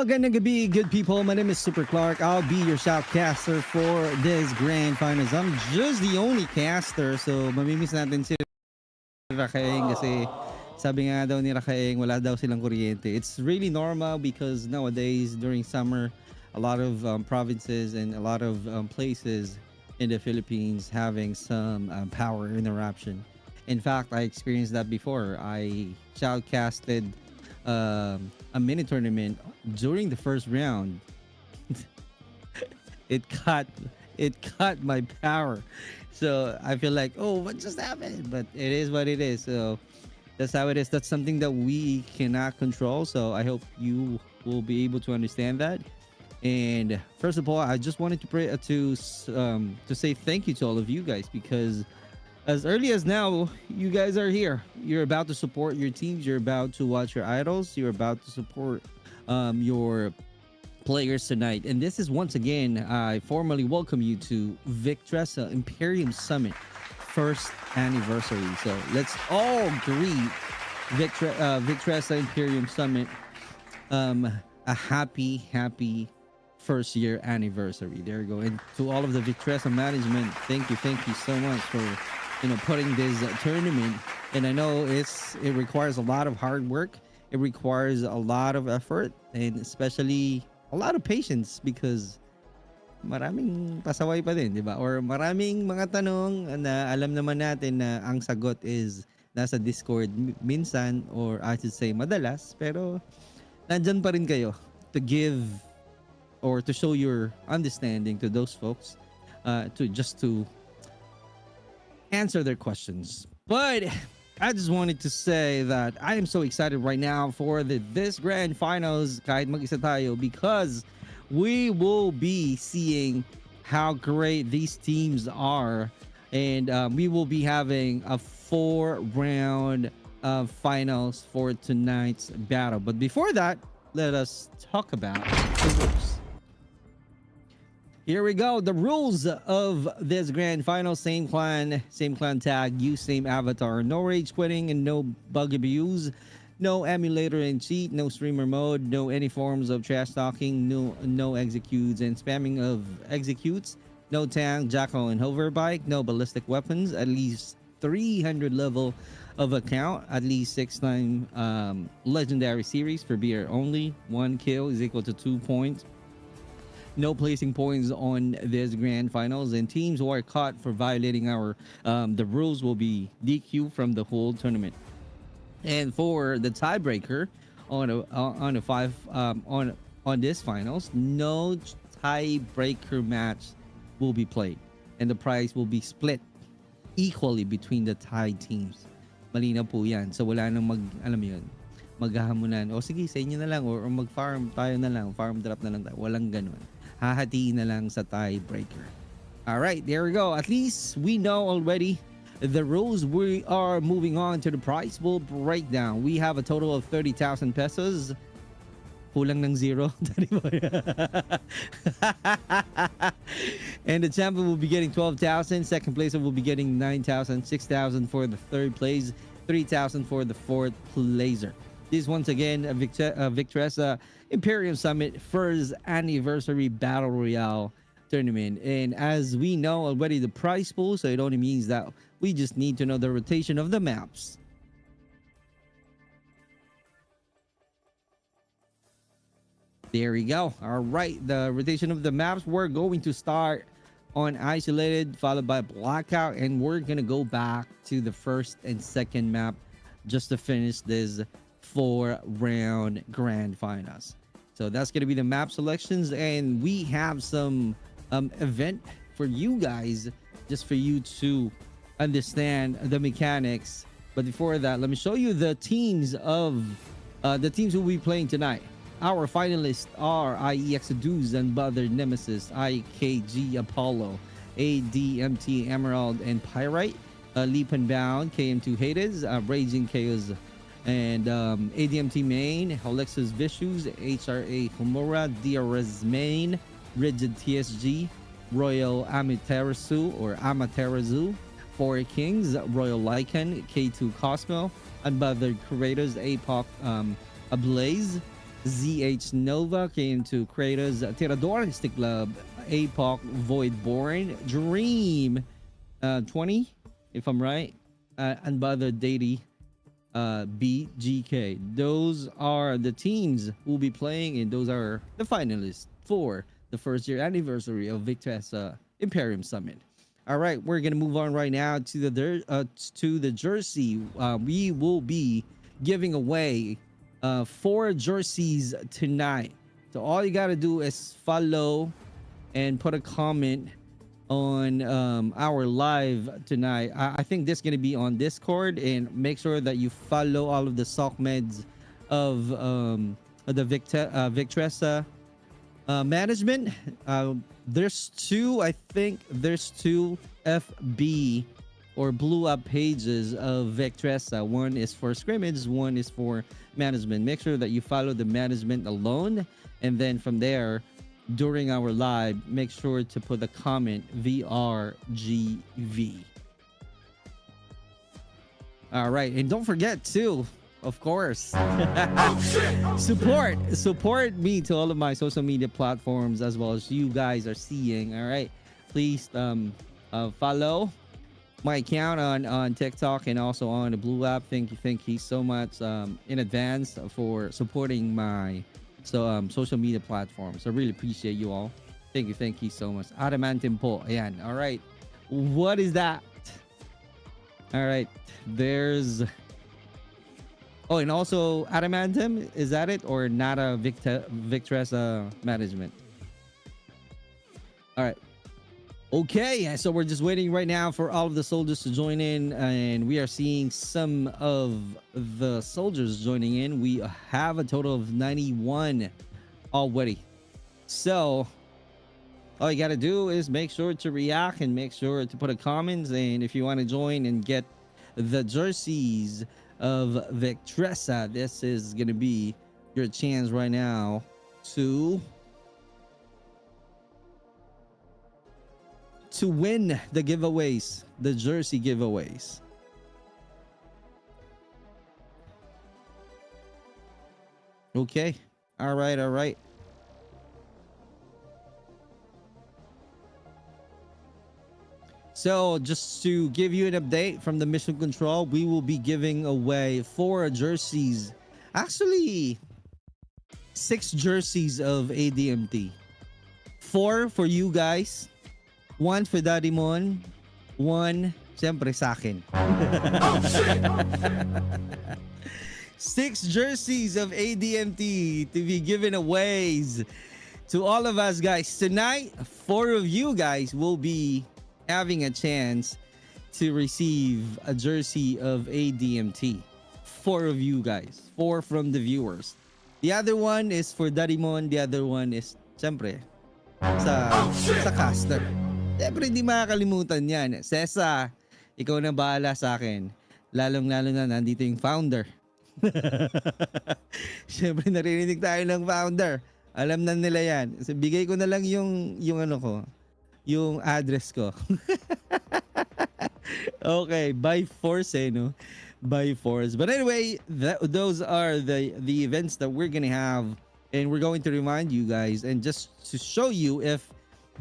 Magandang gabi, good people. My name is Super Clark. I'll be your shoutcaster for this grand finals. I'm just the only caster, so mamimiss natin si Rakaeng kasi sabi nga daw ni Rakaeng wala daw silang kuryente. It's really normal because nowadays during summer, a lot of provinces and a lot of places in the Philippines having some power interruption. In fact, I experienced that before. I shoutcasted a mini tournament during the first round. it cut it cut my power, so I feel like, oh, what just happened? But it is what it is. So that's how it is. That's something that we cannot control, so I hope you will be able to understand that. And first of all, I just wanted to pray to say thank you to all of you guys, because as early as now, you guys are here. You're about to support your teams. You're about to watch your idols. You're about to support your players tonight. And this is once again, I formally welcome you to VICTRESSA Imperium Summit first anniversary. So let's all greet VICTRESSA Imperium Summit a happy first year anniversary. There you go. And to all of the VICTRESSA management, thank you so much for putting this tournament. And I know it requires a lot of hard work. It requires a lot of effort, and especially a lot of patience, because maraming pasaway pa din, di ba? Or maraming mga tanong na alam naman natin na ang sagot is nasa Discord minsan, or I should say madalas, pero nandyan pa rin kayo to give or to show your understanding to those folks, to answer their questions. But I just wanted to say that I am so excited right now for this grand finals, kahit mag-isa tayo, because we will be seeing how great these teams are, and we will be having a 4-round finals for tonight's battle. But before that, let us talk about the rules. Here we go. The rules of this grand final: same clan tag, use same avatar, no rage quitting and no bug abuse, no emulator and cheat, no streamer mode, no any forms of trash talking, no executes and spamming of executes, no tank, jackal and hoverbike, no ballistic weapons, at least 300 level of account, at least 6-time legendary series for beer only, 1 kill is equal to 2 points. No placing points on this grand finals, and teams who are caught for violating our the rules will be DQ from the whole tournament. And for the tiebreaker on this finals, no tiebreaker match will be played, and the prize will be split equally between the tied teams. Malinaw po yan. So wala nang alam mo yun, maghahamunan, o sige sa inyo na lang, or mag-farm tayo na lang, farm drop na lang tayo. Walang ganun. Hahatiin na lang sa tiebreaker. All right, there we go. At least we know already the rules. We are moving on to the prize pool breakdown. We have a total of 30,000 pesos. Kulang ng zero. And the champion will be getting 12,000. Second place will be getting 9,000. 6,000 for the third place. 3,000 for the fourth placer. This once again a VICTRESSA Imperium Summit first anniversary battle royale tournament. And as we know already the prize pool, so it only means that we just need to know the rotation of the maps. There we go. All right, the rotation of the maps, we're going to start on isolated, followed by blackout, and we're gonna go back to the first and second map just to finish this 4-round grand finals. So that's gonna be the map selections, and we have some event for you guys, just for you to understand the mechanics. But before that, let me show you the teams who will be playing tonight. Our finalists are IEX Duz and Brother Nemesis, IKG Apollo, ADMT Emerald and Pyrite, Leap and Bound, KM2 Hades, Raging Chaos and ADMT Main, Holexus Vicious, HRA Homura, DRS Main, Rigid TSG, Royal Amaterasu or Amaterasu, Four Kings, Royal Lycan, K2 Cosmo, Unbothered Curators, APOC Ablaze, ZH Nova came to Kratos, Tiradores Club, APOC Voidborn, Dream 20, if I'm right, Unbothered Deity, BGK. Those are the teams who'll be playing, and those are the finalists for the first year anniversary of VICTRESSA Imperium Summit. All right, we're gonna move on right now to the jersey. We will be giving away 4 jerseys tonight. So all you gotta do is follow and put a comment on our live tonight. I think this is gonna be on Discord, and make sure that you follow all of the sock meds of the VICTRESSA management. There's 2, I think there's 2 FB or blue up pages of VICTRESSA. One is for scrimmage, one is for management. Make sure that you follow the management alone, and then from there, during our live, make sure to put the comment VRGV. All right, and don't forget to, of course, support me to all of my social media platforms, as well as you guys are seeing. All right, please follow my account on TikTok and also on the Blue app. Thank you so much in advance for supporting my social media platforms. I really appreciate you all. Thank you so much. Adamantim po. Ayan. All right. What is that? All right. There's... Oh, and also Adamantim, is that it? Or not a VICTRESSA management? All right. Okay, so we're just waiting right now for all of the soldiers to join in, and we are seeing some of the soldiers joining in. We have a total of 91 already. So all you got to do is make sure to react and make sure to put a comment. And if you want to join and get the jerseys of VICTRESSA, this is going to be your chance right now to win the giveaways, the jersey giveaways. Okay. All right. So just to give you an update from the mission control, we will be giving away 4 jerseys. Actually, 6 jerseys of ADMT. 4 for you guys. 1 for Daddy Mon, 1 siyempre sa akin. 6 jerseys of ADMT to be given away to all of us guys. Tonight, 4 of you guys will be having a chance to receive a jersey of ADMT. 4 of you guys. 4 from the viewers. The other one is for Daddy Mon. The other one is siyempre sa caster. Siyempre, hindi makakalimutan yan. Sesa, ikaw na bahala sa akin. Lalong-lalo na nandito yung founder. Siyempre, narinig tayo ng founder. Alam na nila yan. So, bigay ko na lang yung ano ko, yung address ko. Okay, by force no? By force. But anyway, those are the events that we're gonna have. And we're going to remind you guys, and just to show you if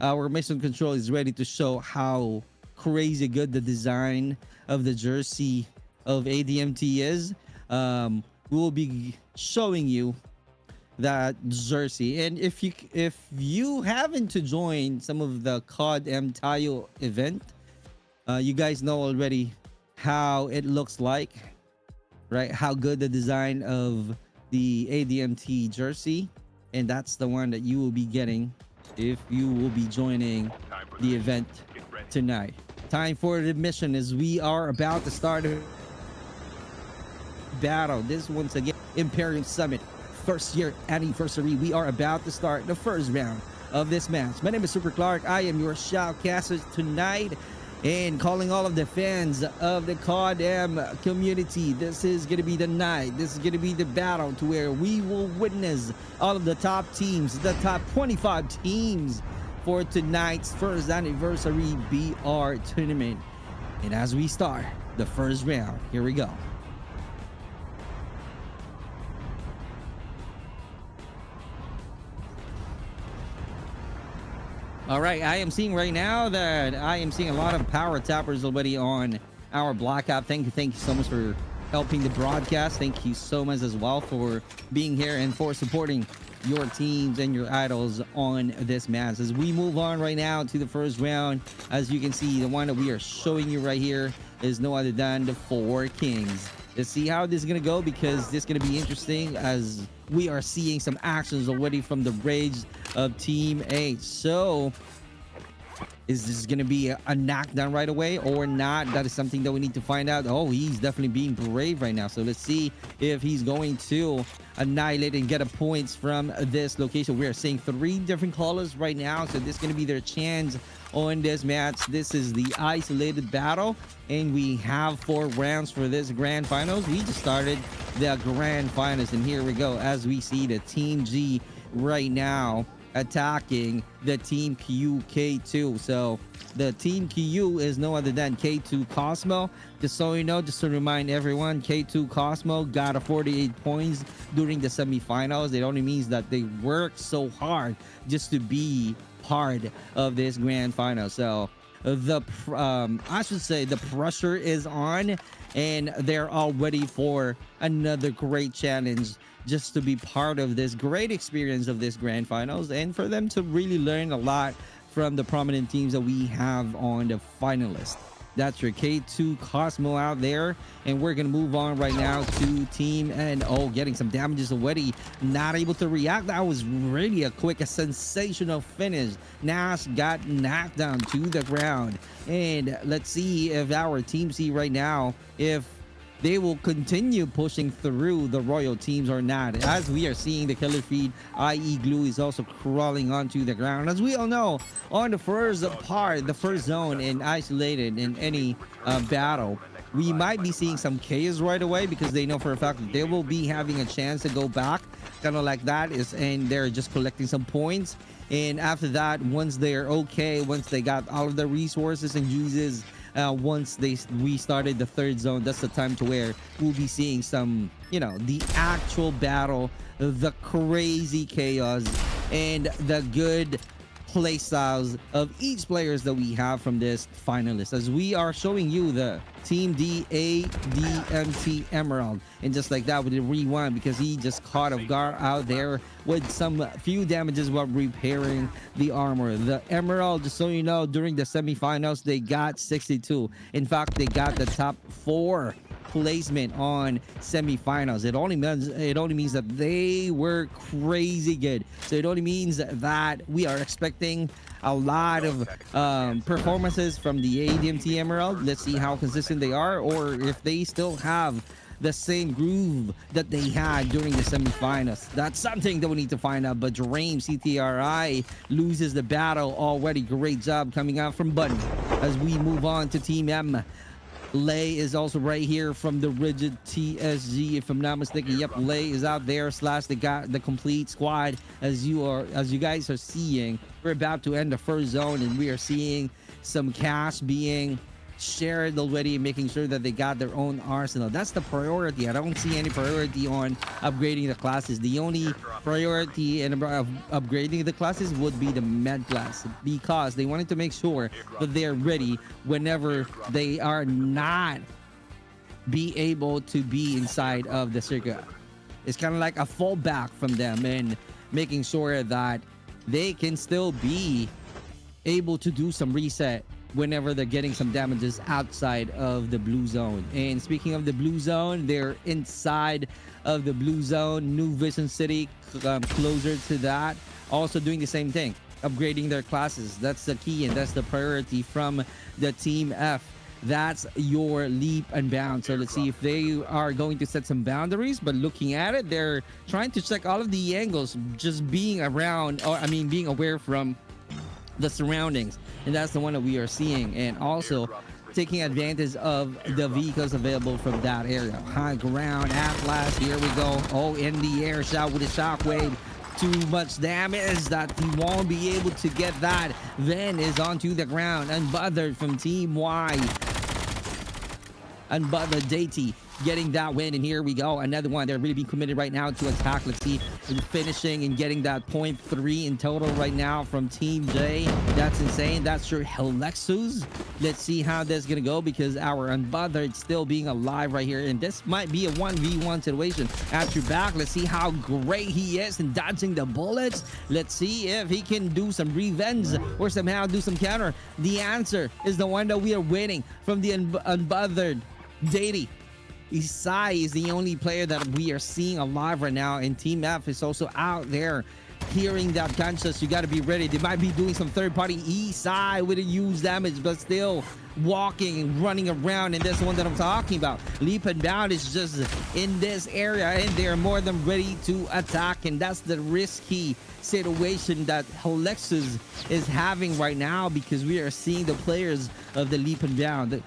our mission control is ready to show how crazy good the design of the jersey of ADMT is. We will be showing you that jersey. And if you happen to join some of the COD M Tayo event, you guys know already how it looks like, right? How good the design of the ADMT jersey, and that's the one that you will be getting if you will be joining the event tonight. Time for the mission as we are about to start a battle. This once again Imperium Summit first year anniversary. We are about to start the first round of this match. My name is Super Clark. I am your shoutcaster tonight, and calling all of the fans of the COD M community. This is going to be the night. This is going to be the battle to where we will witness all of the top teams, the top 25 teams for tonight's first anniversary BR tournament. And as we start the first round, here we go. All right, I am seeing right now that I am seeing a lot of power tappers already on our Black app. Thank you so much for helping the broadcast. Thank you so much as well for being here and for supporting your teams and your idols on this match. As we move on right now to the first round, as you can see, the one that we are showing you right here is no other than the Four Kings. Let's see how this is gonna go, because this is gonna be interesting as we are seeing some actions already from the rage of Team H. So is this going to be a knockdown right away or not? That is something that we need to find out. Oh, he's definitely being brave right now. So let's see if he's going to annihilate and get a points from this location. We are seeing 3 different colors right now. So this is going to be their chance on this match. This is the isolated battle, and we have 4 rounds for this grand finals. We just started the grand finals, and here we go as we see the Team G right now attacking the Team Q K2. So the Team Q is no other than K2 Cosmo. Just so you know, just to remind everyone, K2 Cosmo got a 48 points during the semifinals. It only means that they worked so hard just to be part of this grand final. So the I should say the pressure is on, and they're all ready for another great challenge, just to be part of this great experience of this grand finals, and for them to really learn a lot from the prominent teams that we have on the finalists. That's your K2 Cosmo out there, and we're gonna move on right now to Team N. Oh, getting some damages already, not able to react. That was really a sensational finish. Nash got knocked down to the ground, and let's see if our Team C right now, if they will continue pushing through the Royal teams or not. As we are seeing the killer feed, i.e. Glue, is also crawling onto the ground. As we all know, on the first part, the first zone in isolated in any battle, we might be seeing some chaos right away, because they know for a fact that they will be having a chance to go back, kind of like that, and they're just collecting some points. And after that, once they're okay, once they got all of the resources and juices, once we started the third zone, that's the time to where we'll be seeing some, you know, the actual battle, the crazy chaos, and the good play styles of each players that we have from this finalist. As we are showing you the Team D A D M T Emerald, and just like that with the rewind, because he just caught off guard out there with some few damages while repairing the armor. The Emerald, just so you know, during the semifinals they got 62. In fact, they got the top 4 placement on semifinals. It only means that they were crazy good. So it only means that we are expecting a lot of performances from the ADMT Emerald. Let's see how consistent they are, or if they still have the same groove that they had during the semifinals. That's something that we need to find out. But Dream CTRI loses the battle already. Great job coming out from Buddy. As we move on to Team M, Lay is also right here from the Rigid TSG, if I'm not mistaken. Yep, Lay is out there, slash the complete squad. As you guys are seeing, we're about to end the first zone, and we are seeing some cash being shared already, making sure that they got their own arsenal. That's the priority. I don't see any priority on upgrading the classes. The only priority in upgrading the classes would be the med class, because they wanted to make sure that they're ready whenever they are not be able to be inside of the circuit. It's kind of like a fallback from them, and making sure that they can still be able to do some reset whenever they're getting some damages outside of the blue zone. And speaking of the blue zone, they're inside of the blue zone, New Vision City, closer to that, also doing the same thing, upgrading their classes. That's the key, and that's the priority from the Team F. That's your leap and bound. So let's see if they are going to set some boundaries. But looking at it, they're trying to check all of the angles, just being around, or I mean being aware from the surroundings, and that's the one that we are seeing, and also taking advantage of the vehicles available from that area. High ground, Atlas, here we go. Oh, in the air shot with a shockwave. Too much damage that he won't be able to get that. Then is onto the ground, unbothered from Team Y. Unbothered Deity getting that win. And here we go, another one. They're really being committed right now to attack. Let's see, finishing and getting that point 3 in total right now from Team J. That's insane. That's your Helexus. Let's see how this is gonna go, because our Unbothered still being alive right here, and this might be a 1v1 situation. At your back, let's see how great he is in dodging the bullets. Let's see if he can do some revenge or somehow do some counter. The answer is the one that we are winning from the Unbothered. Daddy Isai is the only player that we are seeing alive right now, and Team F is also out there hearing that conscious. You got to be ready. They might be doing some third-party Isai with a huge damage, but still walking and running around, and that's the one that I'm talking about. Leap and Bound is just in this area, and they're more than ready to attack, and that's the risky situation that Helexus is having right now, because we are seeing the players of the Leap and Bound.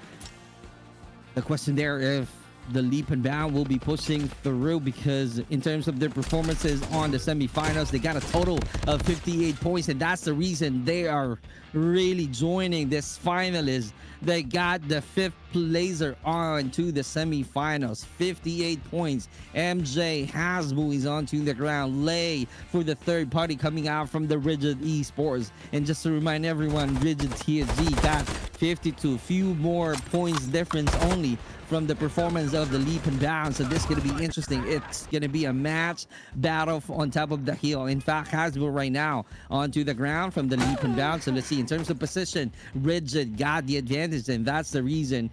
The question there, if the Leap and Bound will be pushing through, because in terms of their performances on the semifinals, they got a total of 58 points, and that's the reason they are really joining this finalist. They got the 5th placer on to the semifinals, 58 points. MJ Hasbu is onto the ground. Lay for the third party coming out from the Rigid Esports. And just to remind everyone, Rigid TSG got 52, few more points difference only from the performance of the Leap and Bound. So this is going to be interesting. It's going to be a match battle on top of the hill. In fact, Hasbro right now onto the ground from the Leap and Bound. So let's see, in terms of position, Rigid got the advantage, and that's the reason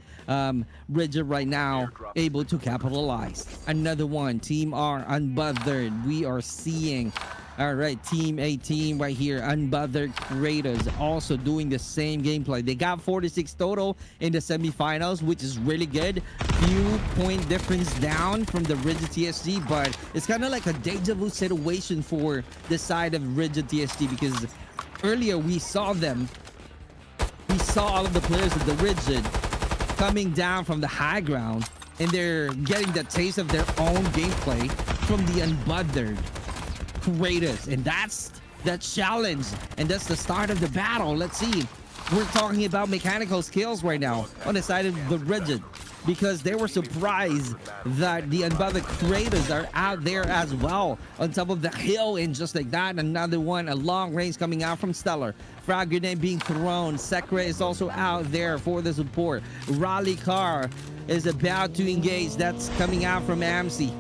Rigid right now able to capitalize. Another one, Team R, Unbothered. We are seeing, all right, Team A team right here, Unbothered Creators, also doing the same gameplay. They got 46 total in the semifinals, which is really good. Few point difference down from the Rigid TSG, but it's kind of like a deja vu situation for the side of Rigid TSG, because earlier we saw all of the players of the Rigid coming down from the high ground, and they're getting the taste of their own gameplay from the Unbothered Creators, and that's the challenge, and that's the start of the battle. Let's see, we're talking about mechanical skills right now on the side of the Rigid, because they were surprised that the Unbothered Creators are out there as well on top of the hill, and just like that, another one, a long range coming out from Stellar. Frag grenade being thrown. Sekra is also out there for the support. Rally car is about to engage. That's coming out from AMC,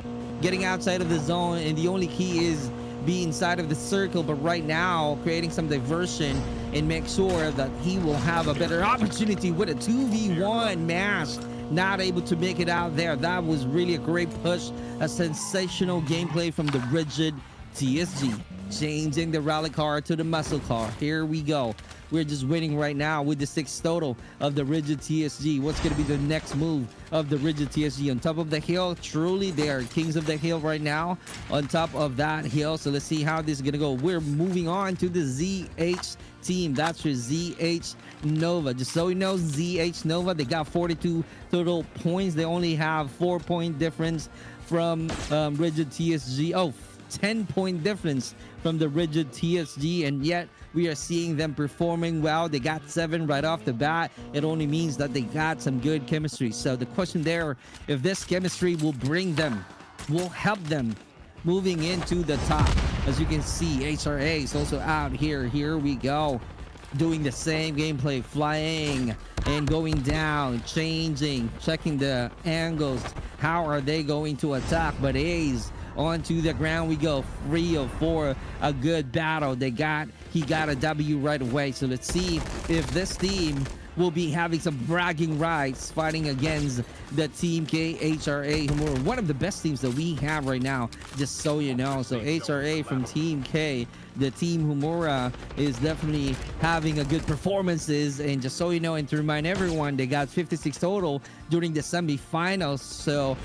getting outside of the zone, and the only key is be inside of the circle, but right now creating some diversion and make sure that he will have a better opportunity with a 2v1 match. Not able to make it out there. That was really a great push, a sensational gameplay from the Rigid TSG, changing the rally car to the muscle car. Here we go. We're just winning right now with the 6 total of the Rigid TSG. What's going to be the next move of the Rigid TSG? On top of the hill, truly they are kings of the hill right now on top of that hill. So let's see how this is going to go. We're moving on to the ZH team. That's your ZH Nova. Just so you know, ZH Nova, they got 42 total points. They only have 4-point difference from Rigid TSG. Oh, 10-point difference from the Rigid TSG, and yet we are seeing them performing well. They got 7 right off the bat. It only means that they got some good chemistry. So the question there, if this chemistry will bring them, will help them moving into the top. As you can see, HRA is also out here. Here we go, doing the same gameplay, flying and going down, changing, checking the angles. How are they going to attack? But A's onto the ground we go. 3 of 4, a good battle. He got a W right away. So let's see if this team will be having some bragging rights fighting against the Team K HRA, who are one of the best teams that we have right now, just so you know. So HRA from Team K, the Team Humura, is definitely having a good performances. And just so you know, and to remind everyone, they got 56 total during the semifinals. So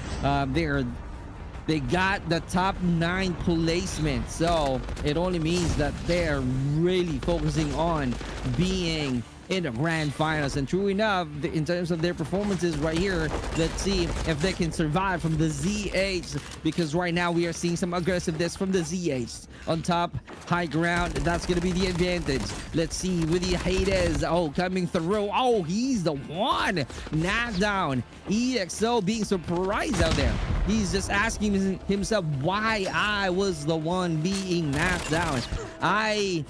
they got the top 9 placement. So it only means that they're really focusing on being in the grand finals. And true enough, in terms of their performances right here, let's see if they can survive from the ZH, because right now we are seeing some aggressiveness from the ZH on top, high ground. That's gonna be the advantage. Let's see with the Hades, oh, coming through. Oh, he's the one knocked down. EXO being surprised out there. He's just asking himself why I was the one being knocked down. I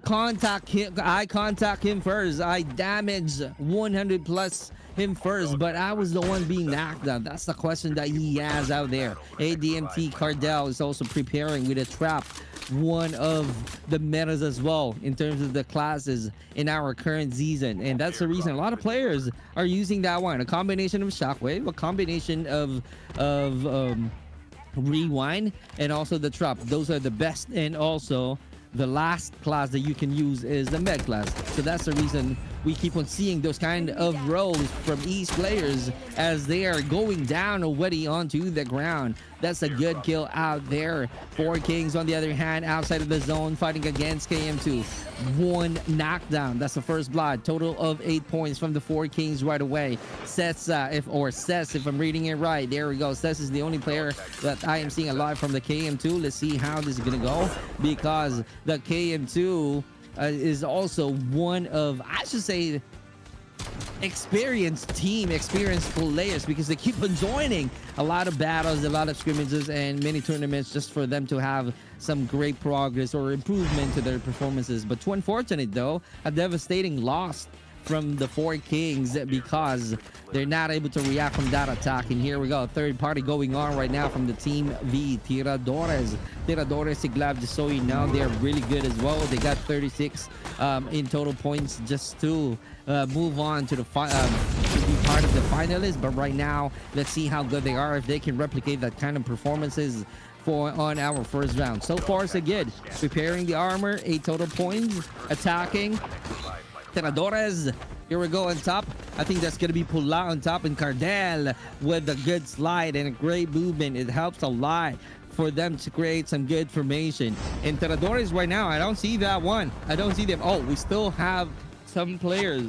contact him first. I damaged 100 plus him first, but I was the one being knocked down. That's the question that he has out there. ADMT Cardell is also preparing with a trap, one of the metas as well in terms of the classes in our current season, and that's the reason a lot of players are using that one. A combination of Shockwave, a combination of Rewind, and also the trap. Those are the best. And also the last class that you can use is the med class. So that's the reason we keep on seeing those kind of roles from each players as they are going down already onto the ground. That's a good kill out there. Four Kings on the other hand, outside of the zone, fighting against KM2. One knockdown. That's the first blood. Total of 8 points from the Four Kings right away. Sets, if I'm reading it right. There we go. Sets is the only player that I am seeing alive from the KM2. Let's see how this is gonna go, because the KM2 is also one of, I should say, experienced players, because they keep on joining a lot of battles, a lot of scrimmages, and many tournaments just for them to have some great progress or improvement to their performances. But too unfortunate though, a devastating loss from the Four Kings, because they're not able to react from that attack. And here we go, third party going on right now from the team V. Tiradores Siglav, just so you know, they're really good as well. They got 36 in total points just to move on to the to be part of the finalists. But right now, let's see how good they are, if they can replicate that kind of performances on our first round. So far so good. Preparing the armor, 8 total points, attacking Tiradores. Here we go on top. I think that's going to be Pula on top, and Cardell with a good slide and a great movement. It helps a lot for them to create some good formation. And Tiradores right now, I don't see that one. I don't see them. Oh, we still have some players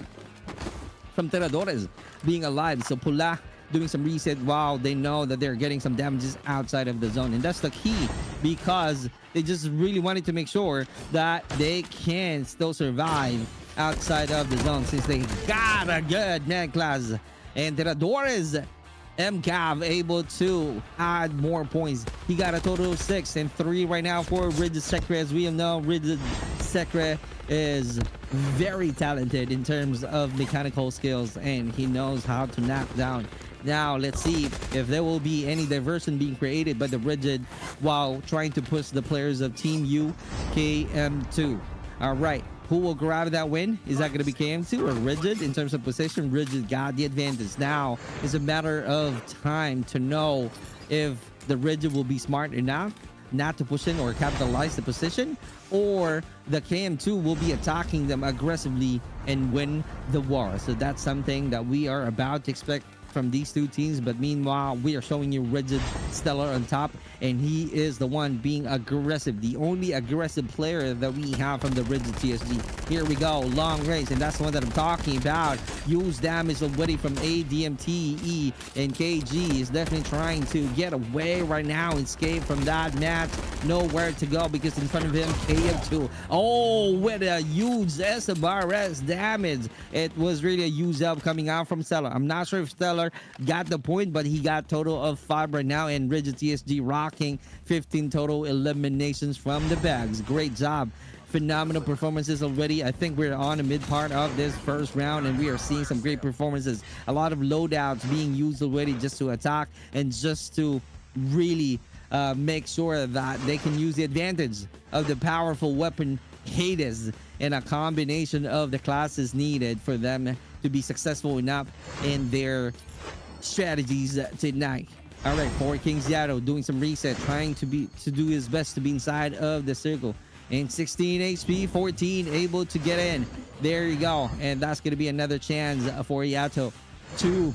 from Tiradores being alive. So Pula doing some reset while they know that they're getting some damages outside of the zone. And that's the key, because they just really wanted to make sure that they can still survive outside of the zone, since they got a good net class. And Tiradores MCAV able to add more points. He got a total of 6 and 3 right now for Rigid Secre. As we know, Rigid Secre is very talented in terms of mechanical skills, and he knows how to knock down. Now let's see if there will be any diversion being created by the Rigid while trying to push the players of Team U KM2. All right, who will grab that win? Is that going to be KM2 or Rigid? In terms of position, Rigid got the advantage. Now it's a matter of time to know if the Rigid will be smart enough not to push in or capitalize the position, or the KM2 will be attacking them aggressively and win the war. So that's something that we are about to expect from these two teams. But meanwhile, we are showing you Rigid Stellar on top, and he is the one being aggressive, the only aggressive player that we have from the Rigid TSG. Here we go, long range, and that's the one that I'm talking about. Use damage already from ADMTE, and KG is definitely trying to get away right now and escape from that match. Nowhere to go, because in front of him, KM2. Oh, with a huge SBRS damage. It was really a huge help coming out from Stellar. I'm not sure if Stellar got the point, but he got total of 5 right now, and Rigid TSG rocking 15 total eliminations from the bags. Great job. Phenomenal performances already. I think we're on the mid part of this first round, and we are seeing some great performances. A lot of loadouts being used already just to attack and just to really make sure that they can use the advantage of the powerful weapon Hades, and a combination of the classes needed for them to be successful enough in their strategies tonight. All right, Four Kings Yato doing some reset, trying to do his best to be inside of the circle. And 16 HP, 14 able to get in. There you go. And that's going to be another chance for Yato to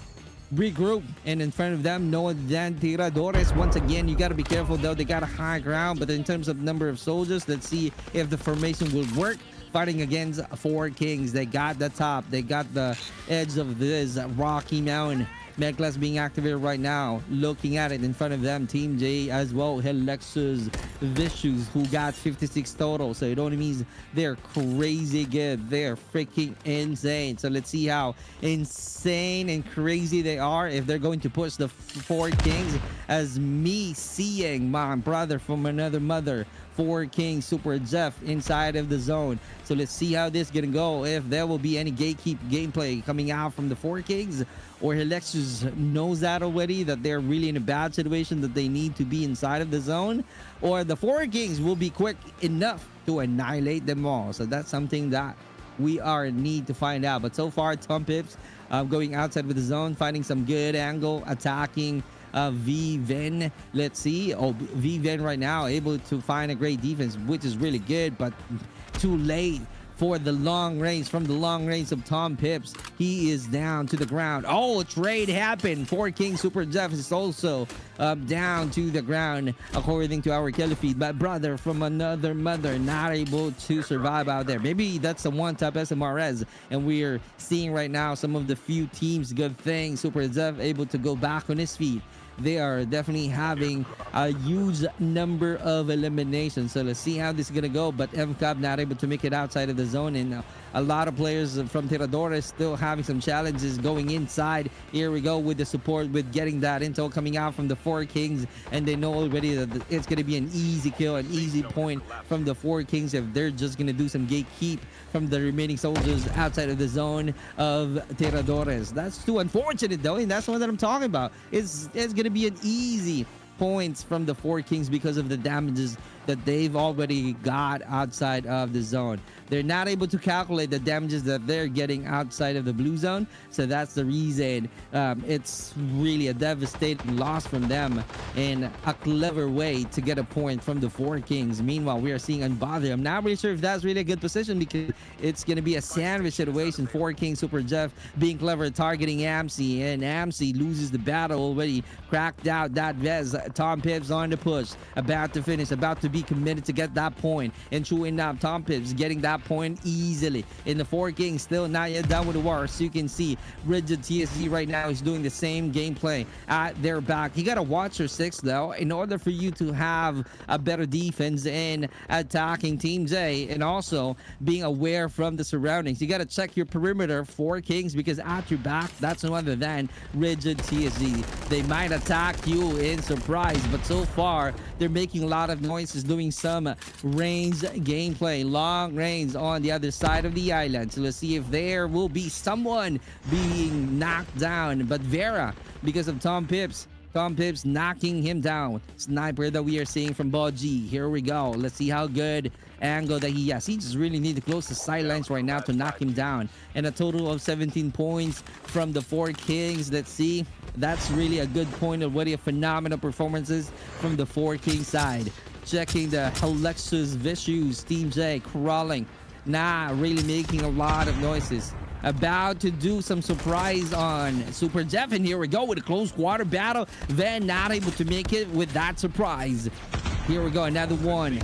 regroup. And in front of them, Noah Dan Tiradores. Once again, you got to be careful though. They got a high ground, but in terms of number of soldiers, let's see if the formation will work fighting against four kings. They got the top. They got the edge of this Rocky Mountain. Meklas being activated right now. Looking at it in front of them, Team J as well. Helexus Vicious, who got 56 total. So it only means they're crazy good. They're freaking insane. So let's see how insane and crazy they are if they're going to push the four kings. As me seeing my brother from another mother, four kings Super Jeff inside of the zone. So let's see how this gonna go, if there will be any gatekeep gameplay coming out from the four kings, or Helexus knows that already, that they're really in a bad situation, that they need to be inside of the zone, or the four kings will be quick enough to annihilate them all. So that's something that we are need to find out. But so far, Tom Pips going outside with the zone, finding some good angle, attacking V-Ven. Let's see. Oh, V-Ven right now able to find a great defense, which is really good, but too late for the long range. From the long range of Tom Pips, he is down to the ground. Oh, trade happened. Four King Super Jeff is also down to the ground, according to our kill feed. But brother from another mother not able to survive out there. Maybe that's the one top SMRS, and we're seeing right now some of the few teams. Good thing Super Jeff able to go back on his feet. They are definitely having a huge number of eliminations. So let's see how this is going to go. But MCAB not able to make it outside of the zone. And a lot of players from Tiradores still having some challenges going inside. Here we go with the support, with getting that intel coming out from the four kings. And they know already that it's going to be an easy kill, an easy point from the four kings if they're just going to do some gatekeep from the remaining soldiers outside of the zone of Tiradores. That's too unfortunate though, and that's what I'm talking about. It's going to be an easy points from the four kings because of the damages that they've already got outside of the zone. They're not able to calculate the damages that they're getting outside of the blue zone, so that's the reason it's really a devastating loss from them, and a clever way to get a point from the four kings. Meanwhile, we are seeing Unbothered. I'm not really sure if that's really a good position, because it's going to be a sandwich situation. Four King Super Jeff being clever, targeting AMC, and AMC loses the battle already. Cracked out that Vez. Tom Pips on the push, about to finish, about to be committed to get that point, and true enough, Tom Pips getting that point easily. In the four kings, still not yet done with the war. So you can see Rigid TSG right now is doing the same gameplay at their back. You gotta watch your six though, in order for you to have a better defense in attacking Team J, and also being aware from the surroundings. You gotta check your perimeter, four kings, because at your back, that's no other than Rigid TSG. They might attack you in surprise, but so far they're making a lot of noises, doing some range gameplay, long range on the other side of the island. So let's see if there will be someone being knocked down. But Vera, because of Tom Pips knocking him down. Sniper that we are seeing from Boji. Here we go. Let's see how good angle that he has. He just really need to close the sidelines right now to knock him down. And a total of 17 points from the four kings. Let's see. That's really a good point already. A phenomenal performances from the four king side. Checking the Helexus Vicious, Team J crawling, not really making a lot of noises. About to do some surprise on Super Jeff, and here we go with a close quarter battle. Then not able to make it with that surprise. Here we go, another one.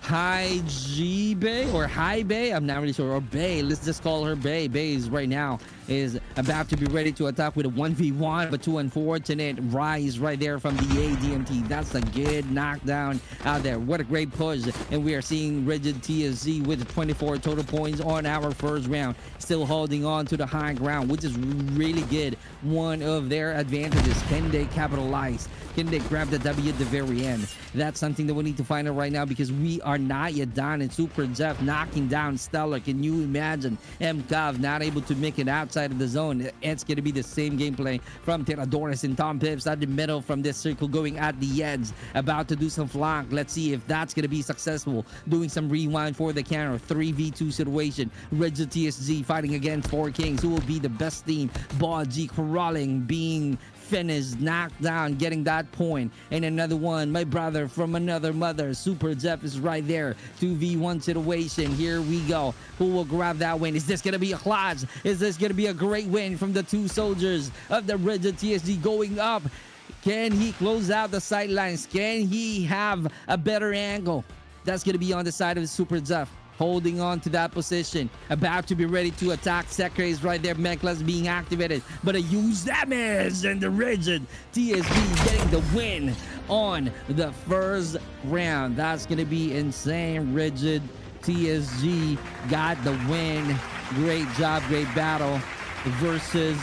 High G Bay or High Bay, I'm not really sure, or Bay, let's just call her Bay. Bay is right now is about to be ready to attack with a 1v1, but too unfortunate rise right there from the ADMT. That's a good knockdown out there. What a great push. And we are seeing Rigid TSZ with 24 total points on our first round, still holding on to the high ground, which is really good. One of their advantages. Can they capitalize? Can they grab the W at the very end? That's something that we need to find out right now, because we are not yet done. And Super Jeff knocking down Stellar. Can you imagine? MCAV not able to make it outside of the zone. It's going to be the same gameplay from Tiradores and Tom Pips at the middle from this circle, going at the edge, about to do some flank. Let's see if that's going to be successful. Doing some rewind for the counter. 3v2 situation. Rigid TSG fighting against four kings. Who will be the best team? Boji crawling, being finished, knocked down, getting that point. And another one, my brother from another mother, Super Jeff is right there. 2v1 situation. Here we go. Who will grab that win? Is this gonna be a clutch? Is this gonna be a great win from the two soldiers of the Rigid TSG going up? Can he close out the sidelines? Can he have a better angle? That's gonna be on the side of Super Jeff. holding on to that position, about to be ready to attack. Sekre is right there. Meklas being activated, but a huge damage, and the rigid TSG getting the win on the first round. That's gonna be insane. Rigid TSG got the win. Great job, great battle versus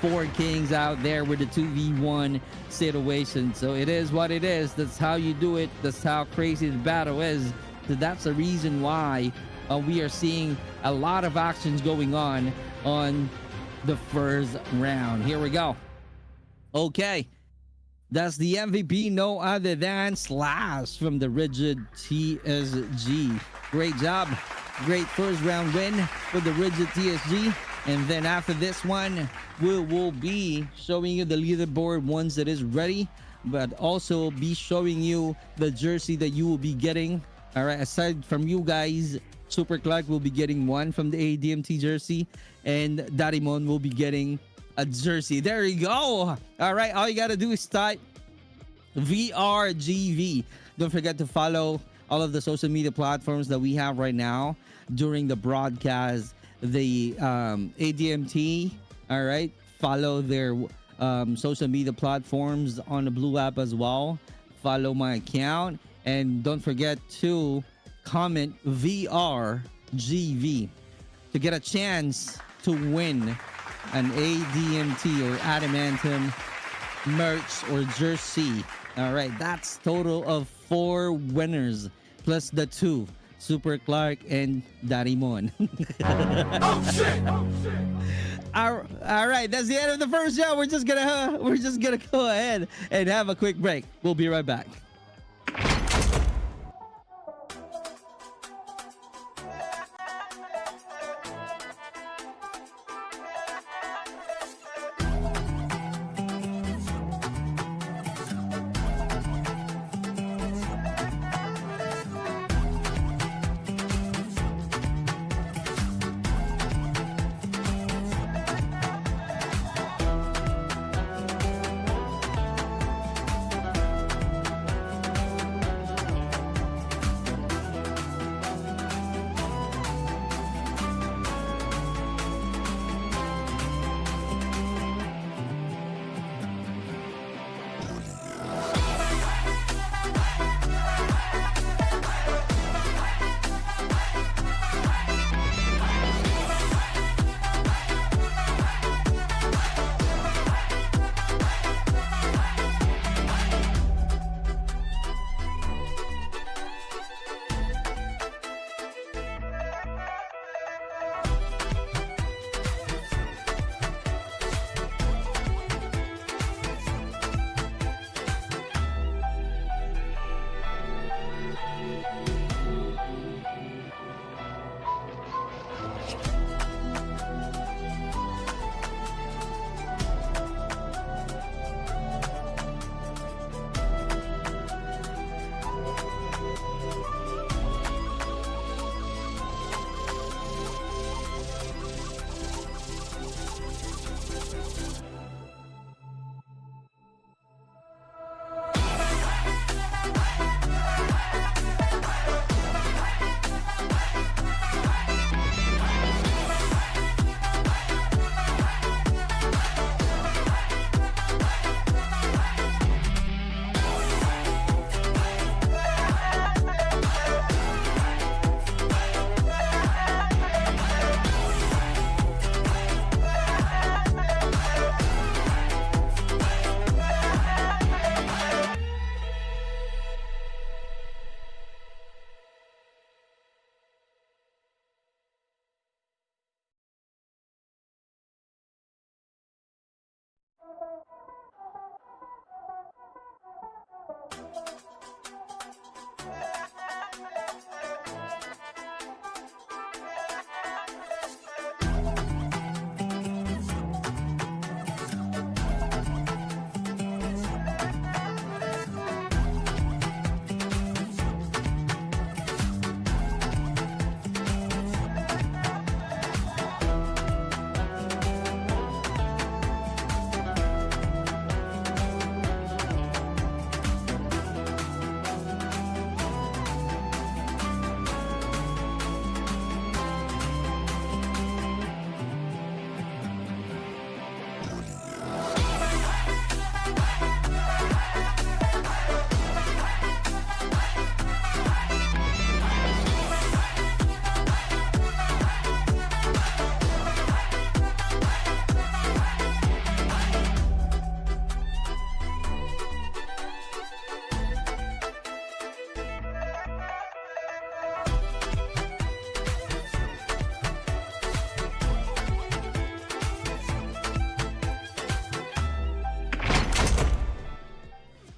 four kings out there with the 2v1 situation. So it is what it is. That's how you do it. That's how crazy the battle is. So that's the reason why we are seeing a lot of actions going on the first round. Here we go. Okay, that's the MVP, no other than Slash from the Rigid TSG. Great job. Great first round win for the Rigid TSG. And then after this one, we will be showing you the leaderboard once it is ready, but also be showing you the jersey that you will be getting. All right, aside from you guys, Super Clark will be getting one from the ADMT jersey, and Darimon will be getting a jersey. There you go. All right, all you got to do is type VRGV. Don't forget to follow all of the social media platforms that we have right now during the broadcast. The ADMT, all right, follow their social media platforms on the Blue app as well. Follow my account, and don't forget to comment VRGV to get a chance to win an ADMT or Adamantium merch or jersey. All right, that's total of 4 winners plus the 2, Super Clark and Darimon. Oh shit! Oh shit! All right, that's the end of the first round. We're just gonna go ahead and have a quick break. We'll be right back.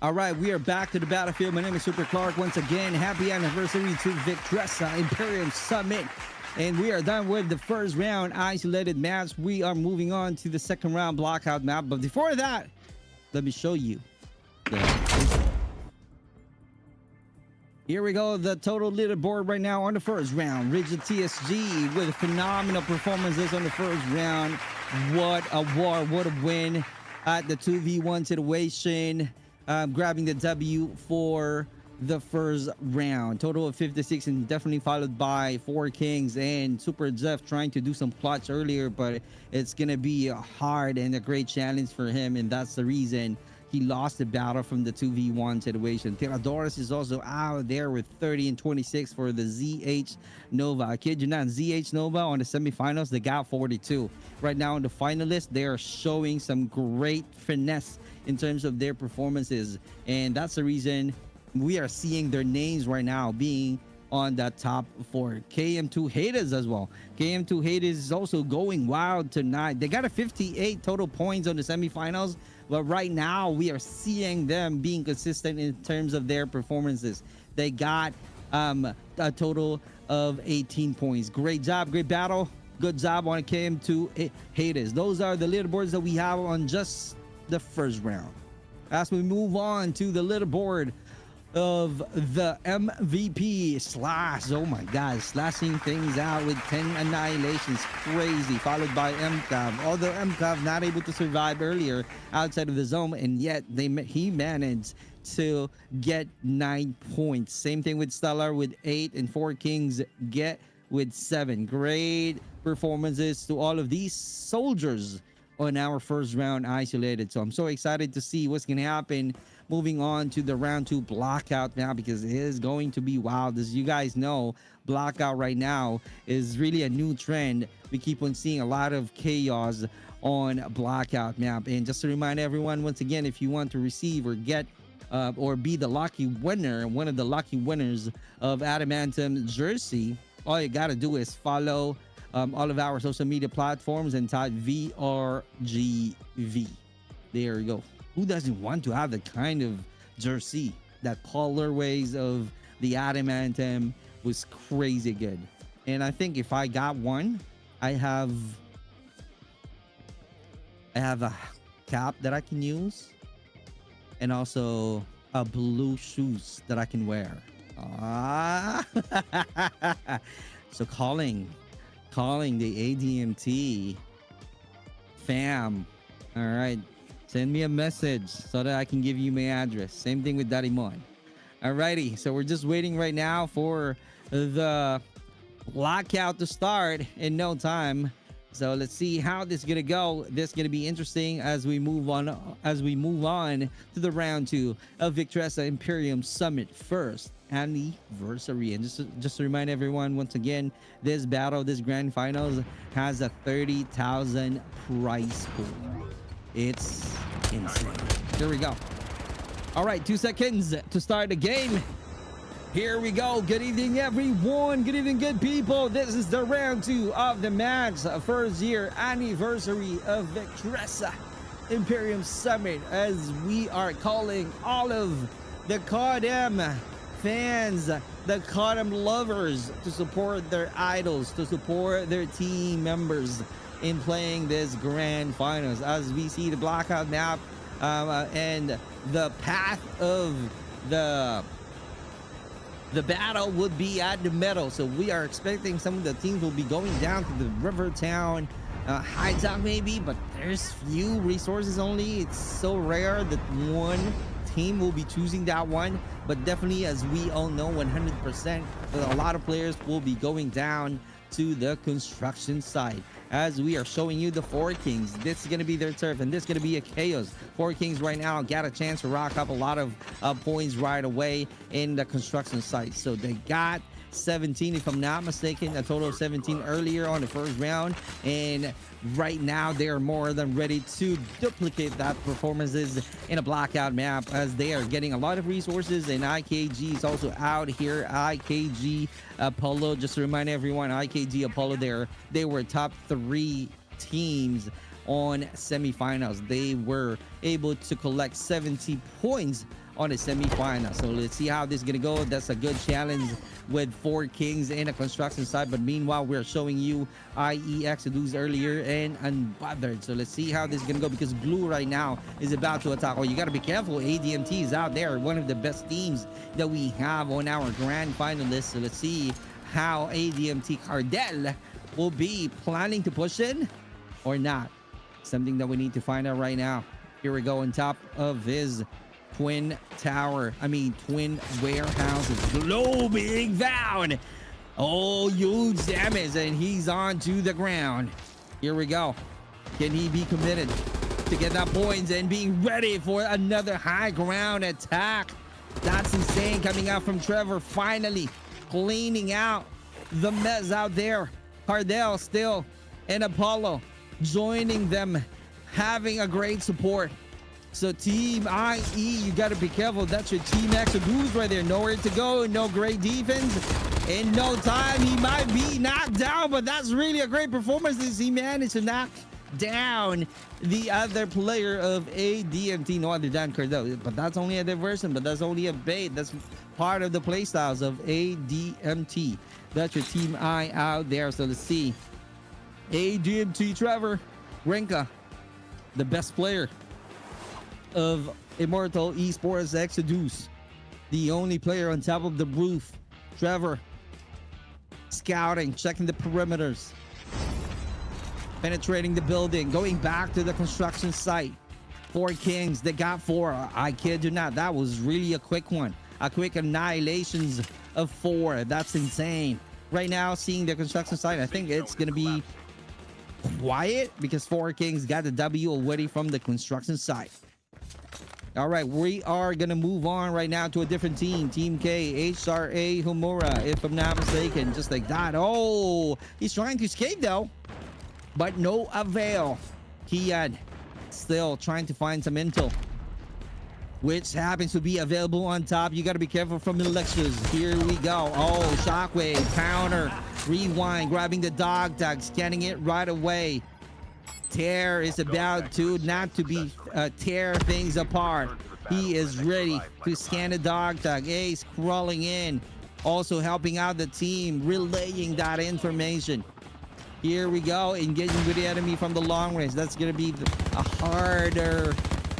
All right, we are back to the battlefield. My name is Super Clark. Once again, happy anniversary to VICTRESSA Imperium Summit. And we are done with the first round isolated match. We are moving on to the second round blockout map. But before that, let me show you. Here we go, the total leaderboard right now on the first round. Rigid TSG with phenomenal performances on the first round. What a war, what a win at the 2v1 situation. Grabbing the W for the first round. Total of 56 and definitely followed by 4 Kings and Super Jeff trying to do some clutch earlier, but it's going to be a hard and a great challenge for him, and that's the reason he lost the battle from the 2v1 situation. Theodoros is also out there with 30 and 26 for the ZH Nova. I kid you not, ZH Nova on the semifinals, they got 42. Right now on the finalists, they are showing some great finesse in terms of their performances. And that's the reason we are seeing their names right now being on the top 4. KM2 Haters as well. KM2 Haters is also going wild tonight. They got a 58 total points on the semifinals, but right now we are seeing them being consistent in terms of their performances. They got a total of 18 points. Great job, great battle. Good job on KM2 Haters. Those are the leaderboards that we have on just the first round. As we move on to the leaderboard of the MVP Slash. Oh my god, slashing things out with 10 annihilations, crazy, followed by MCAV. Although MCAV not able to survive earlier outside of the zone, and yet he managed to get 9 points. Same thing with Stellar with 8, and 4 Kings get with 7. Great performances to all of these soldiers on our first round isolated. So I'm so excited to see what's gonna happen moving on to the round 2 blockout now, because it is going to be wild. As you guys know, blockout right now is really a new trend. We keep on seeing a lot of chaos on blockout map. And just to remind everyone, once again, if you want to receive or get or be the lucky winner, one of the lucky winners of Adamantium jersey, all you gotta do is follow all of our social media platforms and type VRGV. There you go. Who doesn't want to have the kind of jersey? That colorways of the Adamantium was crazy good. And I think if I got one, I have a cap that I can use, and also a blue shoes that I can wear. So calling the ADMT fam. All right, send me a message so that I can give you my address. Same thing with Darimon. Alrighty, so we're just waiting right now for the lockout to start in no time. So let's see how this is gonna go. This is gonna be interesting as we move on to the round 2 of VICTRESSA Imperium Summit first anniversary. And just to remind everyone, once again, this battle, this grand finals, has a 30,000 prize pool. It's insane. There we go. All right, 2 seconds to start the game. Here we go. Good evening, everyone. Good evening, good people. This is the round 2 of the match, first year anniversary of VICTRESSA Imperium Summit, as we are calling all of the CODM fans, the CODM lovers, to support their idols, to support their team members in playing this grand finals. As we see the blackout map and the path of the battle would be at the middle. So we are expecting some of the teams will be going down to the Rivertown hideout maybe, but there's few resources only. It's so rare that one team will be choosing that one. But definitely, as we all know 100%, a lot of players will be going down to the construction site. As we are showing you the 4 Kings, this is going to be their turf, and this is going to be a chaos. 4 Kings right now got a chance to rack up a lot of points right away in the construction site. So they got 17, if I'm not mistaken, a total of 17 earlier on the first round, and right now they are more than ready to duplicate that performances in a blackout map, as they are getting a lot of resources. And IKG is also out here. IKG Apollo, just to remind everyone, IKG Apollo, they were top 3 teams on semifinals. They were able to collect 70 points on the semifinal. So let's see how this is gonna go. That's a good challenge with 4 kings in a construction site. But meanwhile, we're showing you IEX lose earlier and unbothered. So let's see how this is gonna go, because blue right now is about to attack. Oh, you gotta be careful. ADMT is out there, one of the best teams that we have on our grand finalists. So let's see how ADMT Cardell will be planning to push in or not. Something that we need to find out right now. Here we go on top of his twin warehouses. Globing down. Oh, huge damage, and he's on to the ground. Here we go. Can he be committed to get that points and being ready for another high ground attack? That's insane coming out from Trevor, finally cleaning out the mess out there. Cardell still and Apollo joining them, having a great support. So Team IE, you got to be careful. That's your Team X who's right there. Nowhere to go, no great defense. In no time, he might be knocked down, but that's really a great performance as he managed to knock down the other player of ADMT, no other than Cardell. But that's only a diversion, but that's only a bait. That's part of the playstyles of ADMT. That's your Team I out there. So let's see. ADMT Trevor, Renka, the best player of Immortal Esports Exodus, the only player on top of the roof. Trevor scouting, checking the perimeters, penetrating the building, going back to the construction site. 4 kings, they got 4. I kid you not, that was really a quick one. A quick annihilations of 4. That's insane. Right now, seeing the construction site, I think it's gonna be quiet because 4 kings got the W already from the construction site. All right, we are gonna move on right now to a different team. Team K, HRA Homura, if I'm not mistaken, just like that. Oh, he's trying to escape though, but no avail. Kian still trying to find some intel, which happens to be available on top. You got to be careful from the lectures. Here we go. Oh, shockwave, counter, rewind, grabbing the dog tag, scanning it right away. Tear is about to not to be tear things apart. He is ready to scan the dog tag. Ace crawling in, also helping out the team, relaying that information. Here we go, engaging with the enemy from the long range. That's gonna be a harder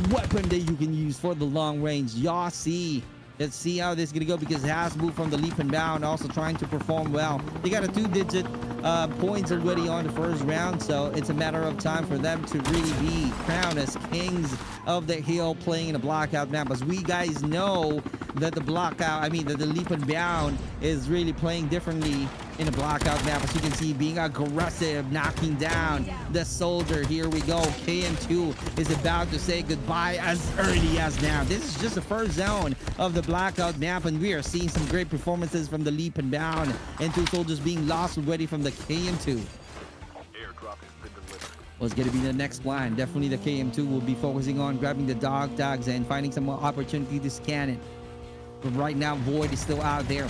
weapon that you can use for the long range. Yossi. Let's see how this is gonna go, because it has moved from the leap and bound, also trying to perform well. They got a 2-digit points already on the first round, so it's a matter of time for them to really be crowned as kings of the hill, playing in a blackout map. As we guys know that the leap and bound is really playing differently in a blackout map. As you can see, being aggressive, knocking down the soldier. Here we go. KM2 is about to say goodbye as early as now. This is just the first zone of the blackout map, and we are seeing some great performances from the leap and bound, and 2 soldiers being lost already from the KM2. What's going to be the next plan? Definitely the KM2 will be focusing on grabbing the dog tags and finding some more opportunity to scan it. But right now, Void is still out there,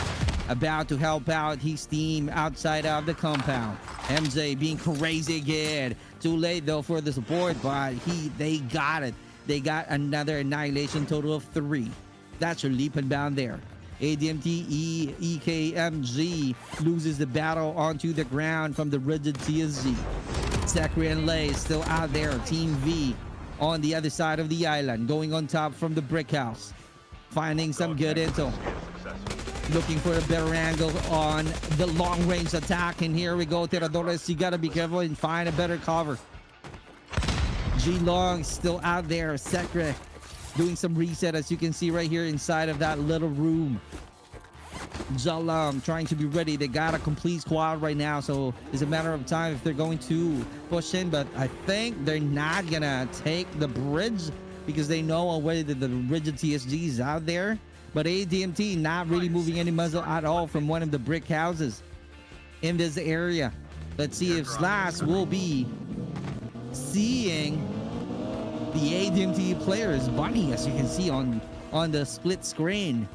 about to help out his team outside of the compound. MJ being crazy again. Too late though for the support, but they got it. They got another annihilation, total of 3. That's your leap and bound there. ADMT EKMG loses the battle onto the ground from the rigid TSG. Zachary and Lay is still out there. Team V on the other side of the island, going on top from the brick house, finding some good intel, looking for a better angle on the long range attack. And here we go, Teradores, you gotta be careful and find a better cover. G Long still out there. Secre doing some reset, as you can see right here inside of that little room. Jalam trying to be ready. They got a complete squad right now, so it's a matter of time if they're going to push in. But I think they're not gonna take the bridge, because they know already that the rigid TSG is out there. But ADMT not really moving any muzzle at all from one of the brick houses in this area. Let's see if Slash will be seeing the ADMT players. Bunny, as you can see on the split screen,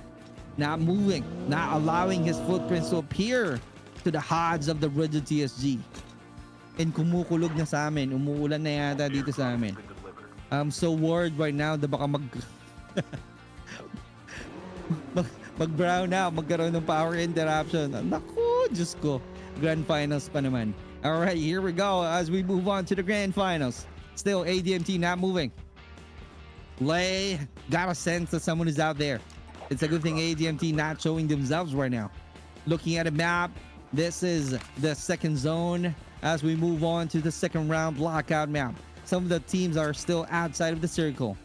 not moving, not allowing his footprints to appear to the odds of the rigid TSG. And kumukulog na sa amin. Umuulan na yata dito sa amin. I'm so worried right now that baka mag-brown out, magkaroon ng power interruption. Naku, Diyos ko. Grand finals pa naman. All right, here we go as we move on to the grand finals. Still, ADMT not moving. Lay got a sense that someone is out there. It's a good thing ADMT not showing themselves right now. Looking at the map, this is the second zone as we move on to the second round blockout map. Some of the teams are still outside of the circle,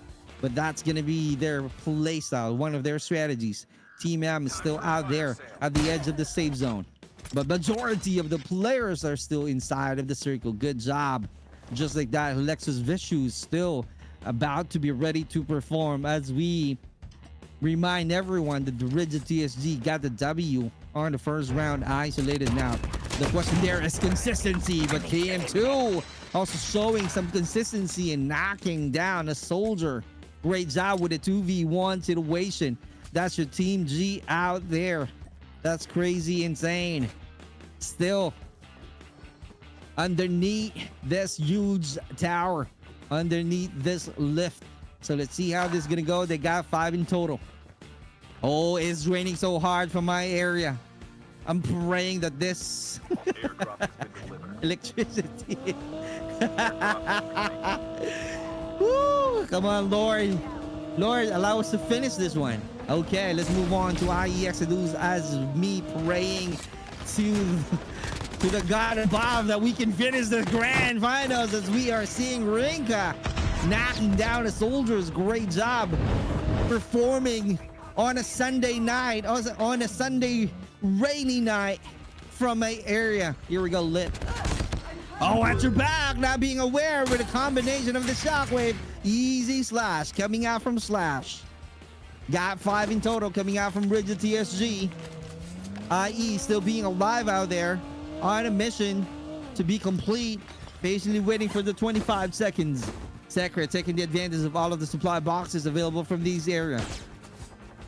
but that's going to be their playstyle, one of their strategies. Team M is still out there at the edge of the safe zone, but majority of the players are still inside of the circle. Good job. Just like that, Lexus Vicious still about to be ready to perform as we remind everyone that the Rigid TSG got the W on the first round isolated now. The question there is consistency, but KM2 also showing some consistency and knocking down a soldier. Great job with a 2v1 situation. That's your Team G out there. That's crazy insane. Still underneath this huge tower, underneath this lift. So let's see how this is gonna go. They got 5 in total. Oh, it's raining so hard from my area. I'm praying that this electricity. Woo, come on, Lord. Lord, allow us to finish this one. Okay, let's move on to IEX Adus as me praying to the God above that we can finish the grand finals as we are seeing Rinka knocking down the soldiers. Great job performing on a Sunday night, on a Sunday rainy night from my area. Here we go, lit. Oh, at your back, not being aware with a combination of the shockwave. Easy slash coming out from slash. Got 5 in total coming out from Rigid TSG. IE still being alive out there on a mission to be complete. Patiently waiting for the 25 seconds. Secret taking the advantage of all of the supply boxes available from these areas.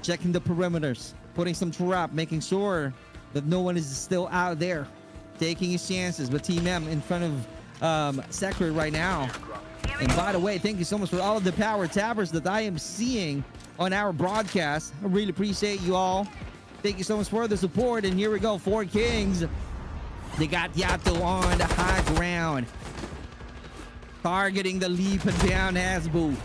Checking the perimeters, putting some trap, making sure that no one is still out there. Taking his chances, but Team M in front of Secret right now. And by the way, thank you so much for all of the power tappers that I am seeing on our broadcast. I really appreciate you all. Thank you so much for the support. And here we go, 4 Kings. They got Yato on the high ground. Targeting the leap and down Hasbu.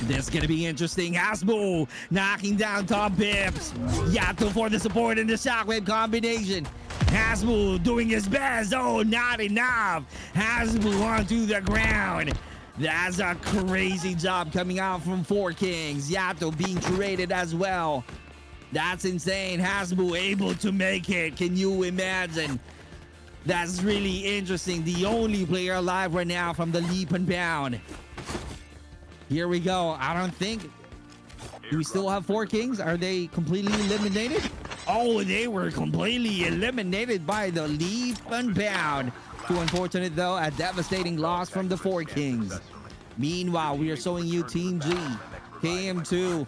This is gonna be interesting. Hasbu knocking down top bips. Yato for the support in the shockwave combination. Hasbu doing his best. Oh, not enough. Hasbu onto the ground. That's a crazy job coming out from 4 Kings. Yato being traded as well. That's insane. Hasbu able to make it. Can you imagine? That's really interesting. The only player alive right now from the leap and bound. Here we go. I don't think... Do we still have 4 Kings? Are they completely eliminated? Oh, they were completely eliminated by the leap and bound. Too unfortunate though, a devastating loss from the 4 Kings. Meanwhile, we are showing you Team G. KM2.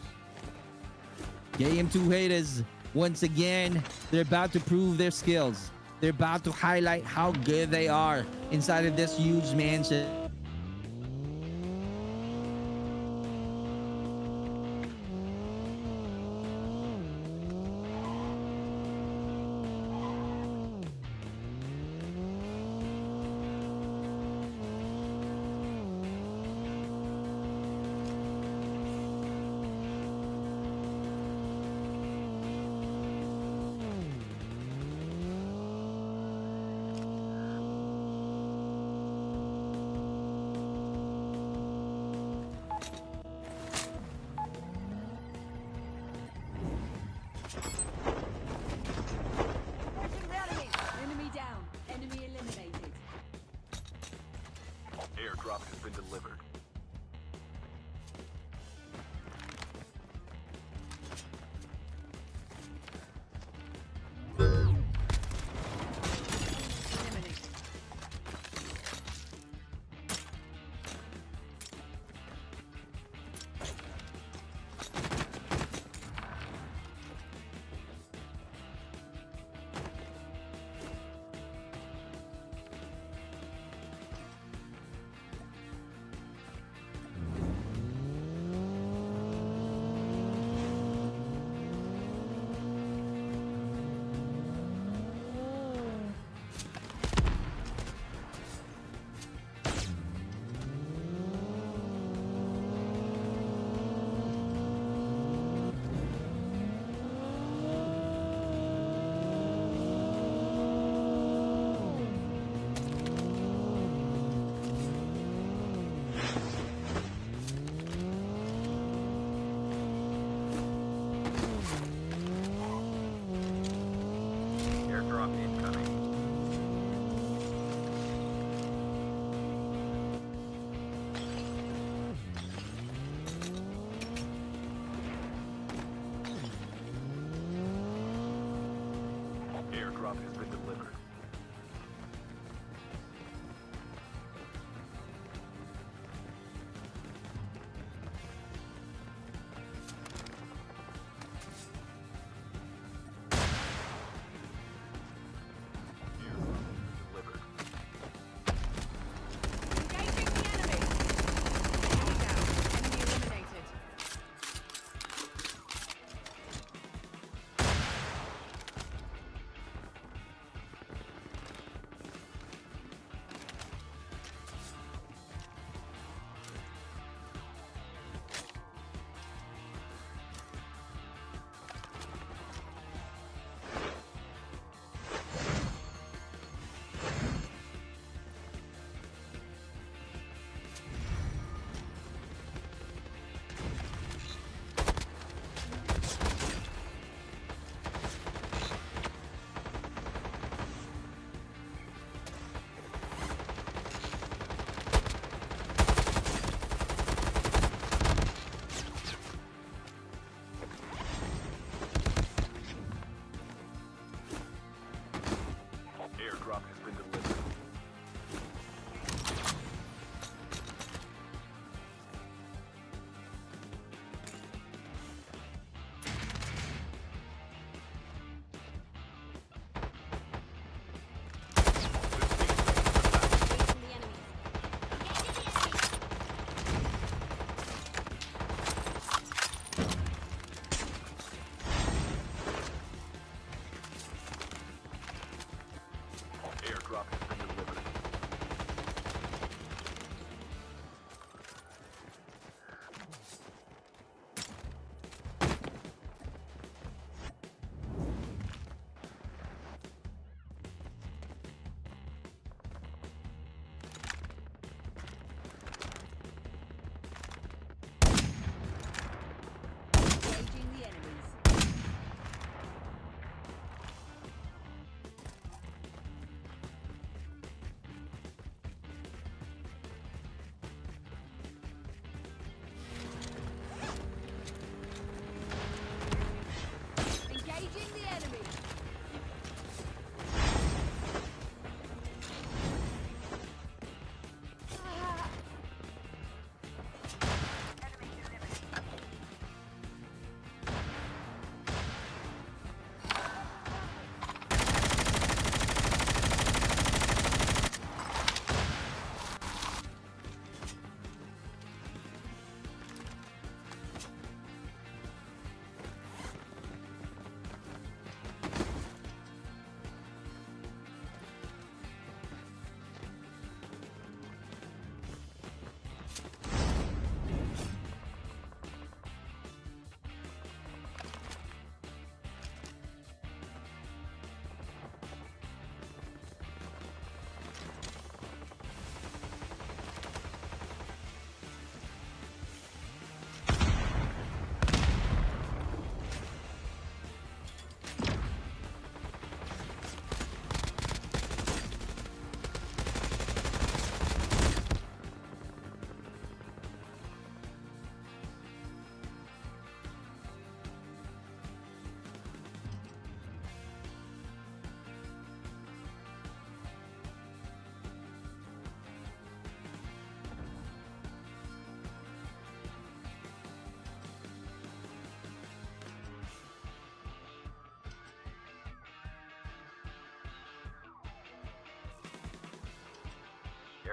KM2 haters, once again, they're about to prove their skills. They're about to highlight how good they are inside of this huge mansion. Airdrop has been delivered.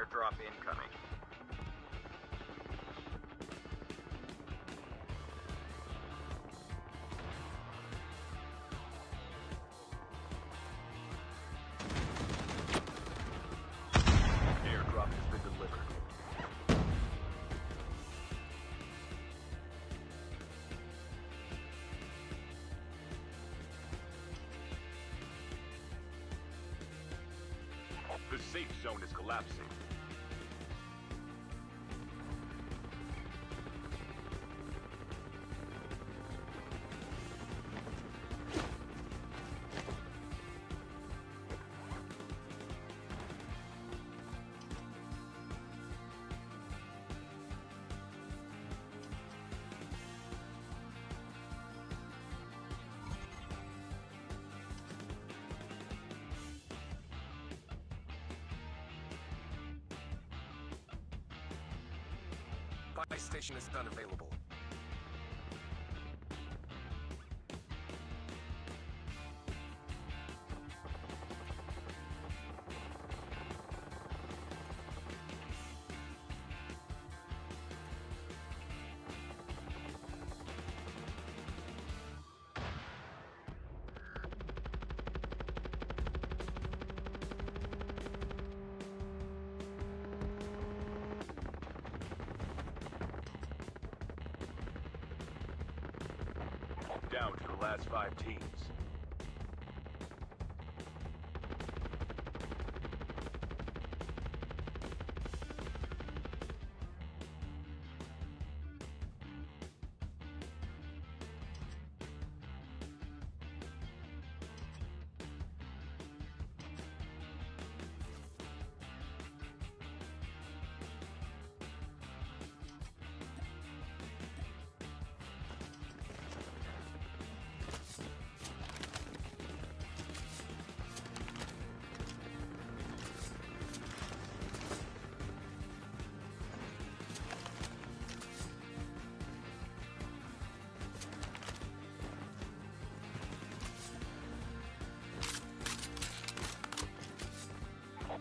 Airdrop incoming. Airdrop has been delivered. The safe zone is collapsing. Buy station is unavailable. Down to the last 5 teams.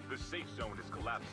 The safe zone is collapsing.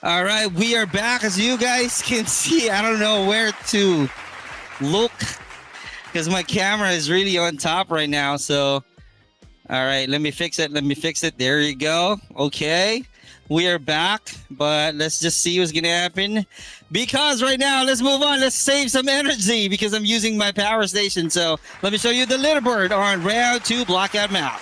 All right, we are back. As you guys can see, I don't know where to look because my camera is really on top right now. So, all right, let me fix it. Let me fix it. There you go. Okay, we are back, but let's just see what's going to happen. Because right now, let's move on. Let's save some energy because I'm using my power station. So, let me show you the leaderboard on round 2 blockout map.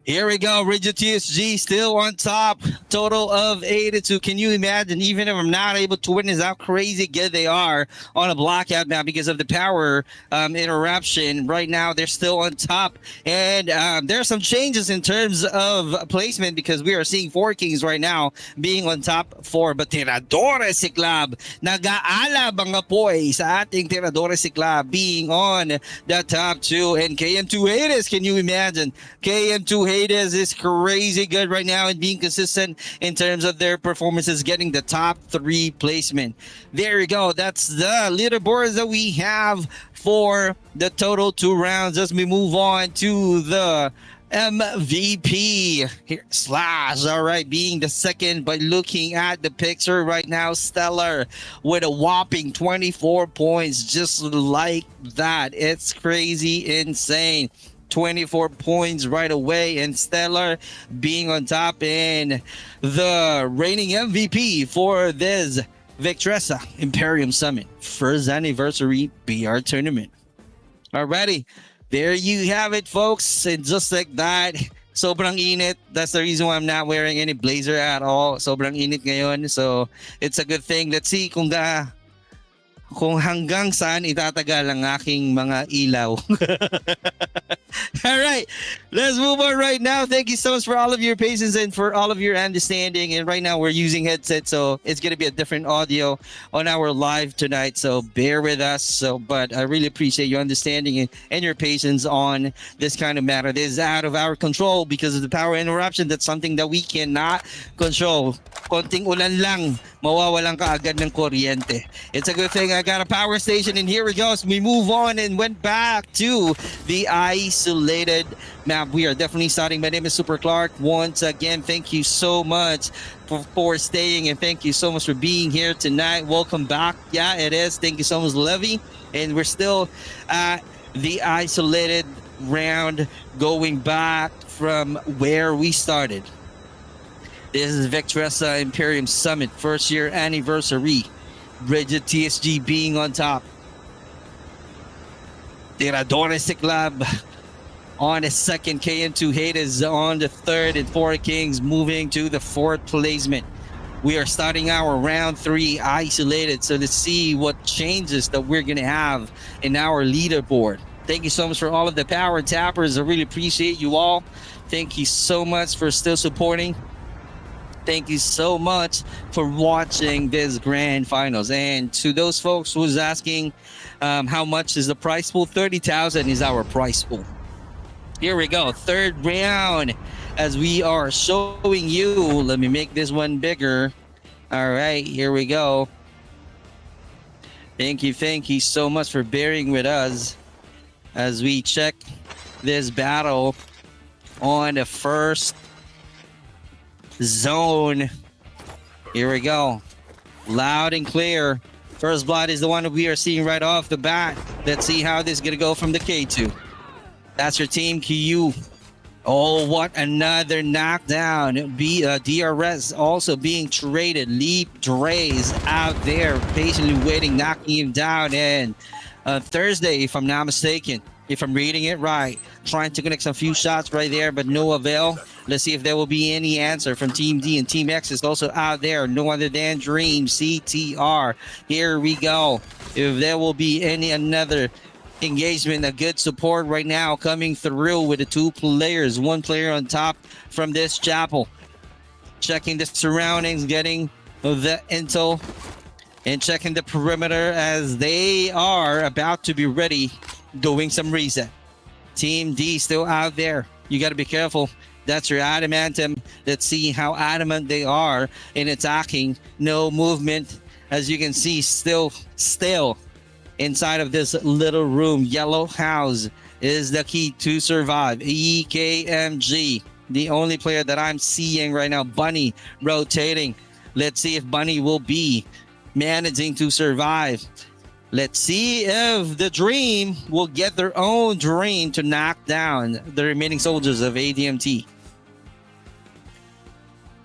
Here we go. Rigid TSG still on top. Total of 82. Can you imagine? Even if I'm not able to witness how crazy good they are on a blockout now because of the power interruption. Right now, they're still on top. And there are some changes in terms of placement because we are seeing 4 Kings right now being on top 4. But Tiradores si Club, nag-aalab ang apoy sa ating Tiradores si Club being on the top 2. And KM2 Hades, can you imagine? KM2 Hades is crazy good right now and being consistent in terms of their performances, getting the top 3 placement. There you go. That's the leaderboards that we have for the total 2 rounds. As we move on to the MVP here, Slash. All right, being the second, but looking at the picture right now, Stellar with a whopping 24 points, just like that. It's crazy, insane. 24 points right away, and Stellar being on top in the reigning MVP for this VICTRESSA Imperium Summit first anniversary BR tournament. Alrighty, there you have it, folks, and just like that, sobrang init. That's the reason why I'm not wearing any blazer at all. Sobrang init ngayon, so it's a good thing. Let's see kung hanggang saan itatagal ang aking mga ilaw. All right, let's move on right now. Thank you so much for all of your patience and for all of your understanding. And right now we're using headsets, so it's going to be a different audio on our live tonight. So bear with us. But I really appreciate your understanding and your patience on this kind of matter. This is out of our control because of the power interruption. That's something that we cannot control. Konting ulan lang, mawawalan ka agad ng kuryente. It's a good thing I got a power station, and here we go. So we move on and went back to the isolated map. We are definitely starting. My name is Super Clark. Once again, thank you so much for staying, and thank you so much for being here tonight. Welcome back. Yeah, it is. Thank you so much, Levy. And we're still at the isolated round, going back from where we started. This is VICTRESSA Imperium Summit, first year anniversary. Rigid TSG being on top. Tiradores si Club on the second. KM2 Hades on the third, and 4 Kings moving to the 4th placement. We are starting our round 3 isolated. So let's see what changes that we're going to have in our leaderboard. Thank you so much for all of the power tappers. I really appreciate you all. Thank you so much for still supporting. Thank you so much for watching this grand finals. And to those folks who's asking how much is the prize pool, 30,000 is our prize pool. Here we go, 3rd round as we are showing you. Let me make this one bigger. All right, here we go. Thank you so much for bearing with us as we check this battle on the first zone. Here we go, loud and clear. First blood is the one that we are seeing right off the bat. Let's see how this is gonna go from the K2. That's your team, KU. Oh, what another knockdown. DRS also being traded. Leap Dre's out there patiently waiting, knocking him down. And Thursday, if I'm not mistaken, if I'm reading it right, trying to connect some few shots right there, but no avail. Let's see if there will be any answer from Team D, and Team X is also out there. No other than Dream CTR. Here we go. If there will be another engagement, a good support right now coming through with the 2 players. 1 player on top from this chapel. Checking the surroundings, getting the intel, and checking the perimeter as they are about to be ready, doing some reset. Team D still out there. You got to be careful. That's your adamantium. Let's see how adamant they are in attacking. No movement. As you can see, still inside of this little room. Yellow house is the key to survive. EKMG the only player that I'm seeing right now. Bunny rotating. Let's see if Bunny will be managing to survive. Let's see if the Dream will get their own Dream to knock down the remaining soldiers of ADMT.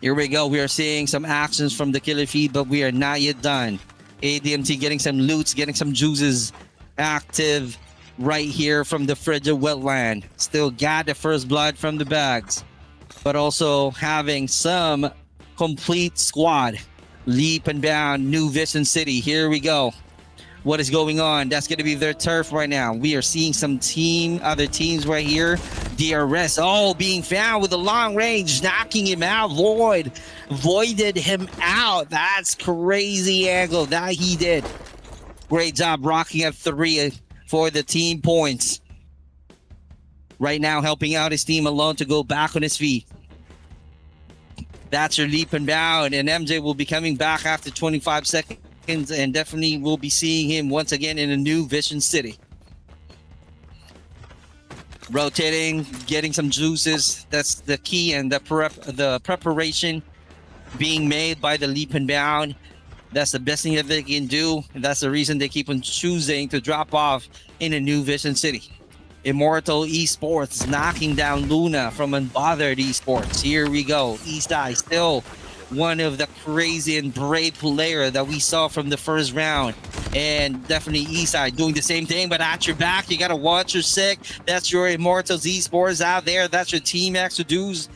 Here we go. We are seeing some actions from the killer feed, but we are not yet done. ADMT getting some loots, getting some juices active right here from the frigid wetland. Still got the first blood from the bags, but also having some complete squad. Leap and bound, New Vision City. Here we go. What is going on? That's going to be their turf right now. We are seeing some other teams right here. DRS, being found with a long range, knocking him out. Voided him out. That's crazy angle that he did. Great job rocking up 3 for the team points. Right now helping out his team alone to go back on his feet. That's your leap and bound, and MJ will be coming back after 25 seconds, and definitely will be seeing him once again in a New Vision City. Rotating, getting some juices. That's the key, and the preparation being made by the leap and bound. That's the best thing that they can do, and that's the reason they keep on choosing to drop off in a New Vision City. Immortal Esports knocking down Luna from Unbothered Esports. Here we go. East Eye still one of the crazy and brave player that we saw from the first round. And definitely East Eye doing the same thing, but at your back, you got to watch your sick. That's your Immortals Esports out there. That's your Team Exodus.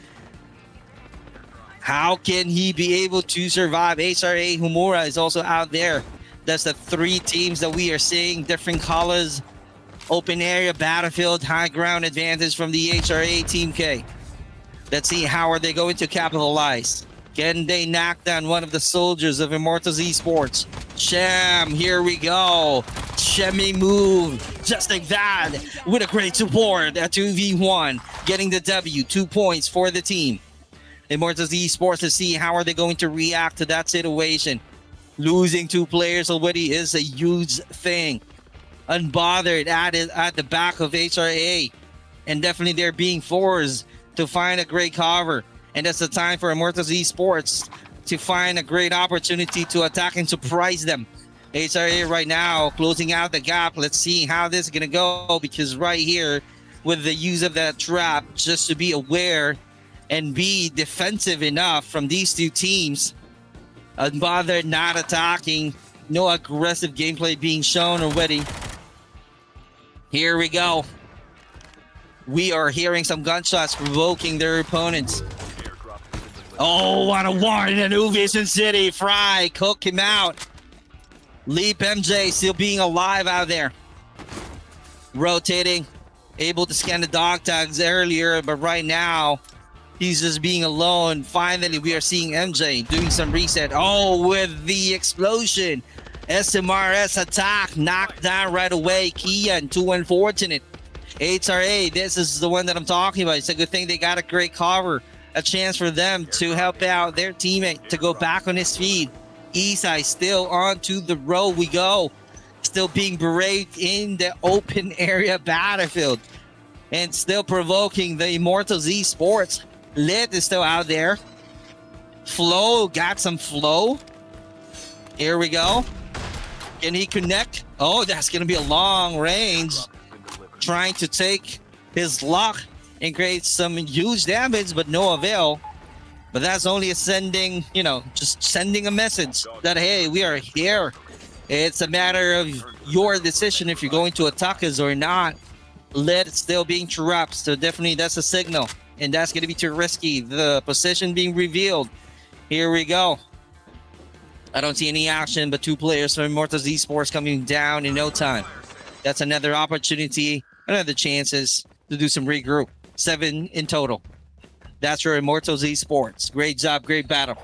How can he be able to survive? HRA Humura is also out there. That's the 3 teams that we are seeing. Different colors. Open area, battlefield, high ground advantage from the HRA Team K. Let's see how are they going to capitalize. Can they knock down one of the soldiers of Immortals Esports? Sham, here we go. Shemmy move, just like that, with a great support at 2v1, getting the W, 2 points for the team. Immortals Esports, to see how are they going to react to that situation. Losing 2 players already is a huge thing. Unbothered at the back of HRA, and definitely they're being forced to find a great cover, and that's the time for Immortals Esports to find a great opportunity to attack and surprise them. HRA right now closing out the gap. Let's see how this is gonna go, because right here with the use of that trap, just to be aware and be defensive enough from these 2 teams. Unbothered not attacking, no aggressive gameplay being shown already. Here we go. We are hearing some gunshots provoking their opponents. Oh, what a war in a New Vision City. Fry, cook him out. Leap MJ still being alive out there. Rotating, able to scan the dog tags earlier, but right now, he's just being alone. Finally, we are seeing MJ doing some reset. Oh, with the explosion. SMRS attack, knocked down right away. Kian, too unfortunate. HRA, this is the one that I'm talking about. It's a good thing they got a great cover. A chance for them to help out their teammate to go back on his feet. Eastside still onto the road we go. Still being berated in the open area battlefield. And still provoking the Immortals Esports. Lit is still out there. Flow, got some flow. Here we go. Can he connect? Oh, that's going to be a long range. Trying to take his luck and create some huge damage, but no avail. But that's only a sending, just sending a message that, hey, we are here. It's a matter of your decision if you're going to attack us or not. Lit still being trapped, so definitely that's a signal. And that's going to be too risky. The position being revealed. Here we go. I don't see any action, but 2 players from Immortals Esports coming down in no time. That's another opportunity, another chances to do some regroup. 7 in total. That's your Immortals Esports. Great job, great battle.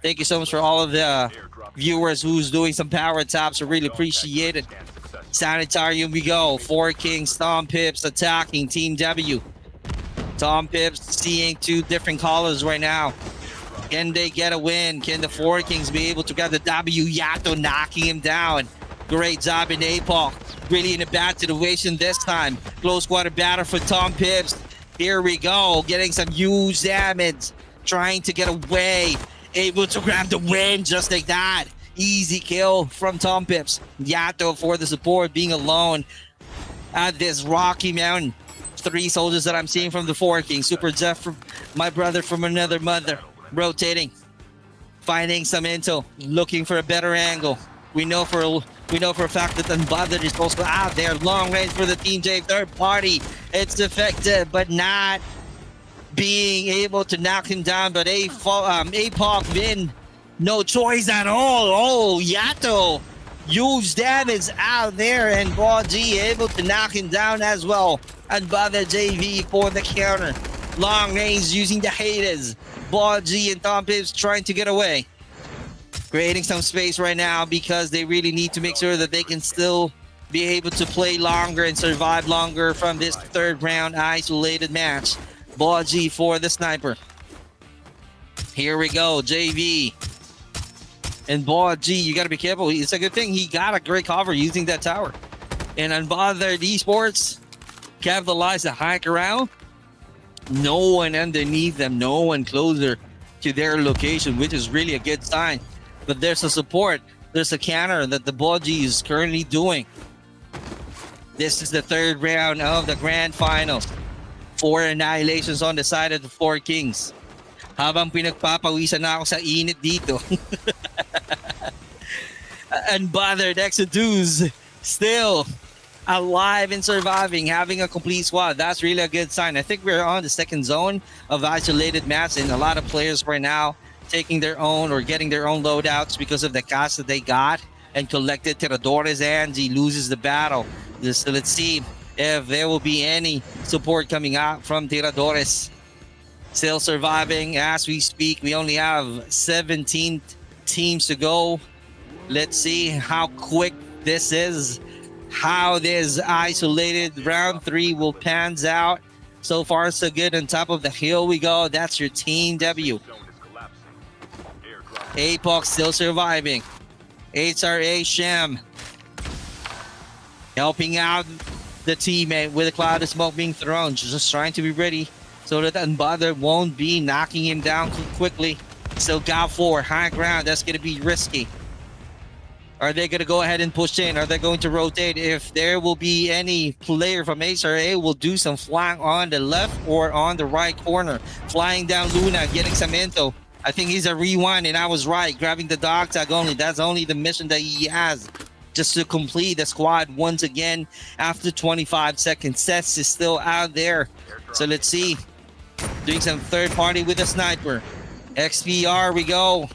Thank you so much for all of the viewers who's doing some power taps. I really appreciate it. Sanitarium we go. 4 Kings, Tom Pips attacking Team W. Tom Pips seeing 2 different colors right now. Can they get a win? Can the 4 Kings be able to get the W? Yato knocking him down. Great job in APOC. Really in a bad situation this time. Close quarter battle for Tom Pips. Here we go, getting some huge damage, trying to get away, able to grab the win just like that. Easy kill from Tom Pips. Yato for the support, being alone at this rocky mountain. 3 soldiers that I'm seeing from the 4 King. Super Jeff, from my brother from another mother, rotating, finding some intel, looking for a better angle. We know for a fact that Unbothered is also out there. Long range for the Team J third party. It's effective, but not being able to knock him down. But APOC Vin, no choice at all. Oh, Yato, huge damage out there, and Ball G able to knock him down as well. Unbothered JV for the counter. Long range using the haters. Ball G and Tom Pips trying to get away. Creating some space right now because they really need to make sure that they can still be able to play longer and survive longer from this 3rd round isolated match. Ball G for the sniper. Here we go, JV. And Ball G, you got to be careful. It's a good thing he got a great cover using that tower. And Unbothered Esports capitalize the hike around. No one underneath them, no one closer to their location, which is really a good sign. But there's a support, there's a counter that the Boji is currently doing. This is the 3rd round of the grand finals. 4 annihilations on the side of the 4 Kings. Habang pinagpapawisan na ako sa init dito. Unbothered Exodus still alive and surviving, having a complete squad. That's really a good sign. I think we're on the 2nd zone of isolated match, and a lot of players right now taking their own or getting their own loadouts because of the cast that they got and collected. Tiradores and he loses the battle. So let's see if there will be any support coming out from Tiradores. Still surviving as we speak. We only have 17 teams to go. Let's see how quick this is, how this isolated round 3 will pans out. So far so good. On top of the hill we go. That's your team W. APOC still surviving. HRA Sham helping out the teammate with a cloud of smoke being thrown. Just trying to be ready so that Unbothered won't be knocking him down too quickly. Still got 4 high ground. That's going to be risky. Are they going to go ahead and push in? Are they going to rotate? If there will be any player from HRA, will do some flying on the left or on the right corner. Flying down Luna, getting some info. I think he's a rewind, and I was right. Grabbing the dog tag only. That's only the mission that he has. Just to complete the squad once again after 25 seconds. Sets is still out there. So let's see. Doing some 3rd party with a sniper. XPR we go.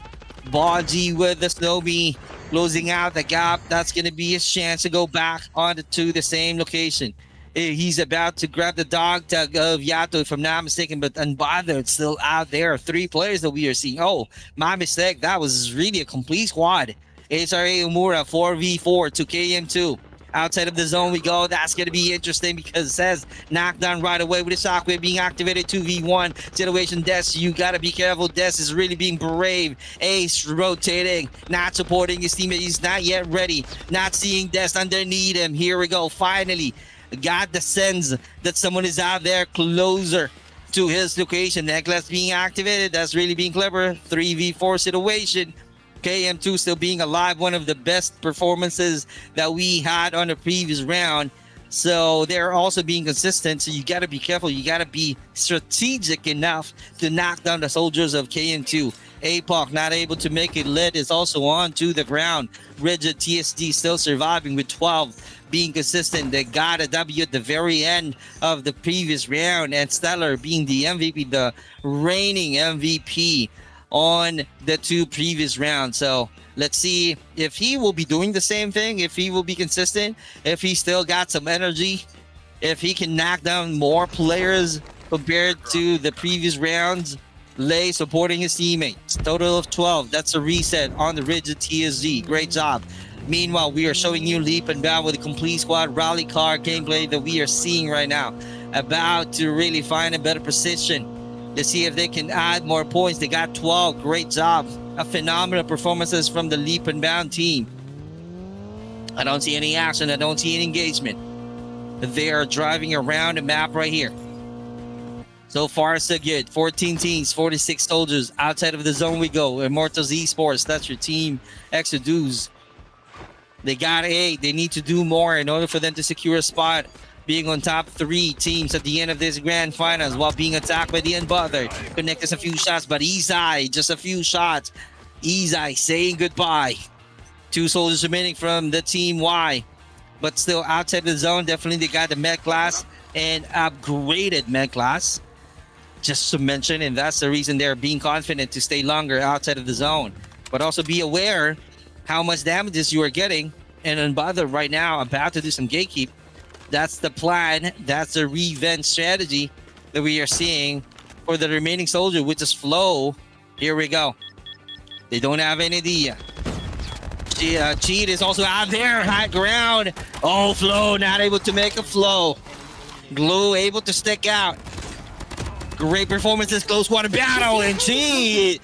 Baji with the Snowbee. Closing out the gap. That's going to be his chance to go back onto the same location. He's about to grab the dog tag of Yato, if I'm not mistaken, but Unbothered still out there. 3 players that we are seeing. Oh, my mistake. That was really a complete squad. HRA Umura 4v4 to KM2. Outside of the zone we go. That's going to be interesting because it says knockdown right away with the shockwave being activated. 2v1 situation. Des, you got to be careful. Des is really being brave. Ace rotating, not supporting his teammate. He's not yet ready. Not seeing Des underneath him. Here we go. Finally got the sense that someone is out there closer to his location. Necklace being activated. That's really being clever. 3v4 situation. KM2 still being alive, one of the best performances that we had on the previous round. So they're also being consistent. So you got to be careful. You got to be strategic enough to knock down the soldiers of KM2. APOC not able to make it. Led is also on to the ground. Rigid TSD still surviving with 12 being consistent. They got a W at the very end of the previous round. And Stellar being the MVP, the reigning MVP on the 2 previous rounds. So let's see if he will be doing the same thing, if he will be consistent, if he still got some energy, if he can knock down more players compared to the previous rounds. Lay supporting his teammates. Total of 12. That's a reset on the Rigid TSZ. Great job. Meanwhile, we are showing you leap and bound with the complete squad rally car gameplay that we are seeing right now. About to really find a better position to see if they can add more points. They got 12. Great job. A phenomenal performances from the leap and bound team. I don't see any action. I don't see any engagement. They are driving around the map right here. So far, so good. 14 teams, 46 soldiers. Outside of the zone we go. Immortals Esports, that's your team. Exodus. They got 8. They need to do more in order for them to secure a spot, being on top 3 teams at the end of this grand finals while being attacked by the Unbothered. Connect us a few shots, but Izai, just a few shots. Izai saying goodbye. 2 soldiers remaining from the team Y, but still outside the zone. Definitely they got the med class and upgraded med class, just to mention, and that's the reason they're being confident to stay longer outside of the zone. But also be aware how much damages you are getting, and Unbothered right now about to do some gatekeep. That's the plan. That's the revenge strategy that we are seeing for the remaining soldier, which is Flow. Here we go. They don't have any idea. Cheat is also out there, high ground. Oh, Flow not able to make a flow. Glue able to stick out. Great performances, close quarter battle, and cheating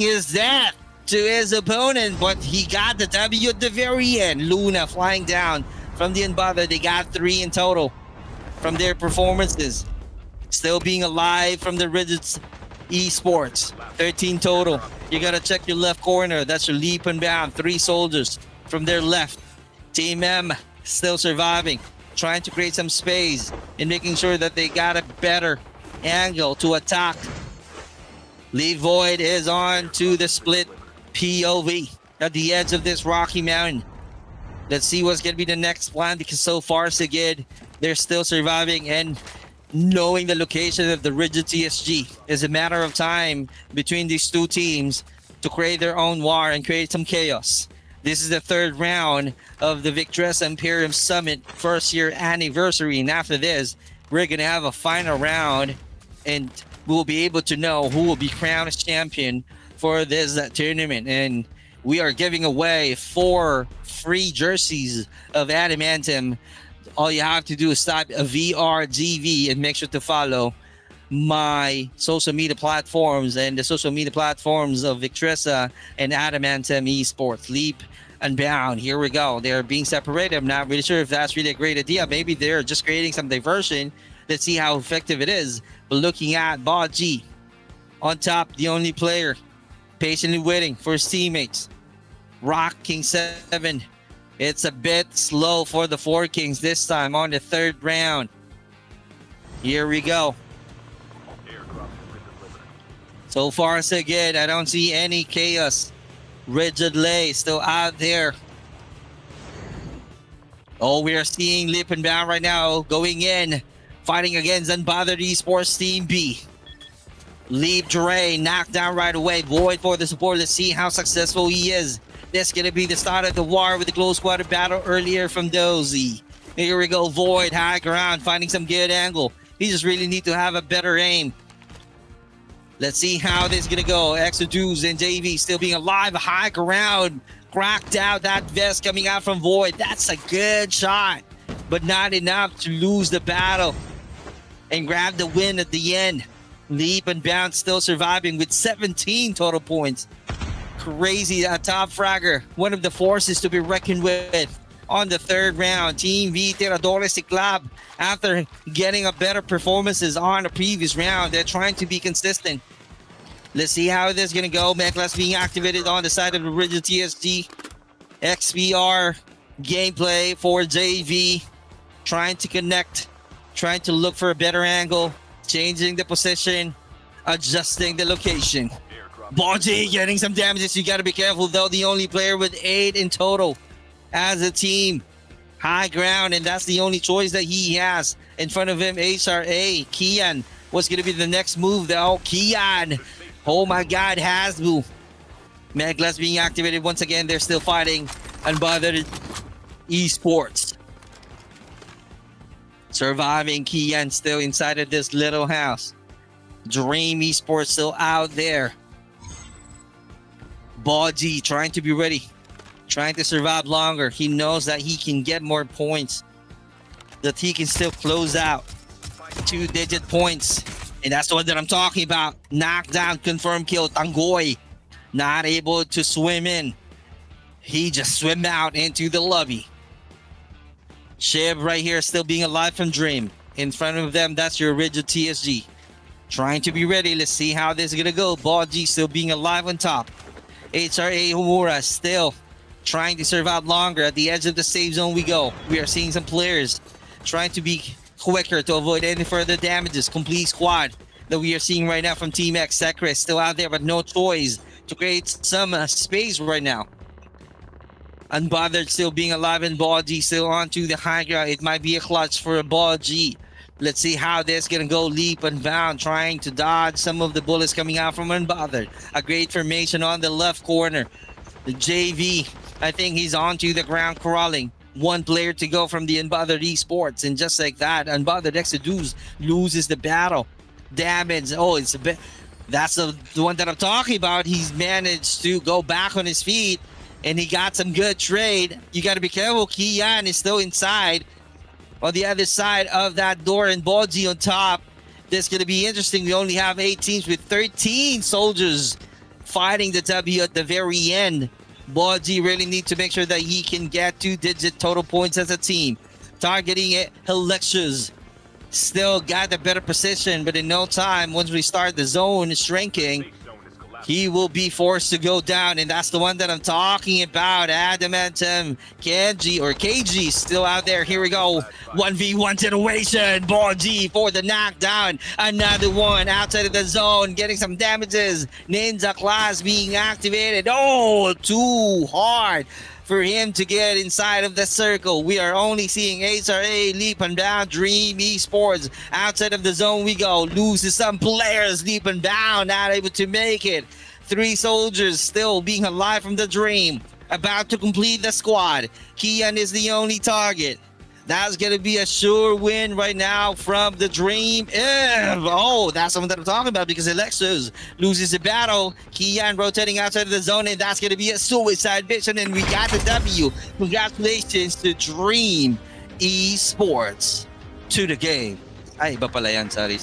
is that to his opponent, but he got the W at the very end. Luna flying down from the Unbothered. They got 3 in total from their performances. Still being alive from the Rigid Esports. 13 total. You gotta check your left corner. That's your leap and bound. 3 soldiers from their left. Team M still surviving, trying to create some space and making sure that they got a better angle to attack. Lee Void is on to the split POV at the edge of this rocky mountain. Let's see what's gonna be the next plan, because so far so good. They're still surviving, and knowing the location of the Rigid TSG is a matter of time between these 2 teams to create their own war and create some chaos. This is the 3rd round of the VICTRESSA Imperium Summit 1st year anniversary, and after this we're gonna have a final round, and we'll be able to know who will be crowned as champion for this tournament. And we are giving away 4 free jerseys of Adamantium. All you have to do is type a VRGV and make sure to follow my social media platforms and the social media platforms of VICTRESSA and Adamantium Esports. Leap and Bound. Here we go. They're being separated. I'm not really sure if that's really a great idea. Maybe they're just creating some diversion. Let's see how effective it is. But looking at Baji on top, the only player patiently waiting for his teammates. Rock King 7. It's a bit slow for the 4 Kings this time on the 3rd round. Here we go. So far so good. I don't see any chaos. Rigid Lay still out there. Oh, we are seeing Lip and Bound right now going in, fighting against Unbothered Esports Team B. Leap Dre knocked down right away. Void for the support. Let's see how successful he is. This is going to be the start of the war with the close quarter battle earlier from Dozy. Here we go. Void, high ground, finding some good angle. He just really need to have a better aim. Let's see how this is going to go. Exodus and JV still being alive. High ground. Cracked out that vest coming out from Void. That's a good shot, but not enough to lose the battle and grab the win at the end. Leap and Bound still surviving with 17 total points. Crazy top fragger. One of the forces to be reckoned with on the 3rd round. Team V Tiradores Club, after getting a better performances on the previous round, they're trying to be consistent. Let's see how this is going to go. Mechlas being activated on the side of the Rigid TSG. XPR gameplay for JV. Trying to connect. Trying to look for a better angle. Changing the position. Adjusting the location. Baji getting some damages. You got to be careful though. The only player with 8 in total as a team. High ground, and that's the only choice that he has. In front of him, HRA. Kian. What's going to be the next move though? Kian. Oh my God, Hasbu. Meglas being activated once again. They're still fighting Unbothered Esports. Surviving. Kian still inside of this little house. Dream Esports still out there. Baji trying to be ready. Trying to survive longer. He knows that he can get more points. That he can still close out 2-digit points. And that's the one that I'm talking about. Knockdown, confirmed kill. Tangoy not able to swim in. He just swim out into the lobby. Shib right here still being alive from Dream. In front of them, that's your rigid TSG. Trying to be ready. Let's see how this is going to go. Ball G still being alive on top. HRA Homura still trying to survive longer. At the edge of the save zone we go. We are seeing some players trying to be quicker to avoid any further damages. Complete squad that we are seeing right now from Team X. Sekre still out there, but no choice to create some space right now. Unbothered still being alive, and Ball G still onto the high ground. It might be a clutch for a Ball G. Let's see how this gonna go. Leap and bound, trying to dodge some of the bullets coming out from Unbothered. A great formation on the left corner. The JV, I think he's onto the ground crawling. One player to go from the Unbothered Esports, and just like that, Unbothered Exodus loses the battle. Damage. Oh, it's a bit. That's the one that I'm talking about. He's managed to go back on his feet, and he got some good trade. You got to be careful. Kian is still inside on the other side of that door, and Boji on top. This is going to be interesting. We only have 8 teams with 13 soldiers fighting the W at the very end. Boji really needs to make sure that he can get 2-digit total points as a team. Targeting it, Helixus still got the better position, but in no time, once we start the zone shrinking, Safe zone is collapsing. he will be forced to go down, and that's the one that I'm talking about. Adamantum Kenji or KG still out there. Here we go. 1v1 situation. Ball G for the knockdown. Another one outside of the zone, getting some damages. Ninja class being activated. Oh, too hard for him to get inside of the circle. We are only seeing HRA leap and bound. Dream Esports outside of the zone we go. Loses some players. Leap and bound, not able to make it. 3 soldiers still being alive from the Dream. About to complete the squad. Kian is the only target. That's going to be a sure win right now from the Dream. Oh, that's something that I'm talking about, because Alexis loses the battle. Kian rotating outside of the zone, and that's going to be a suicide mission, and we got the W. Congratulations to Dream Esports. To the game. Ay, iba pala yan. Sorry.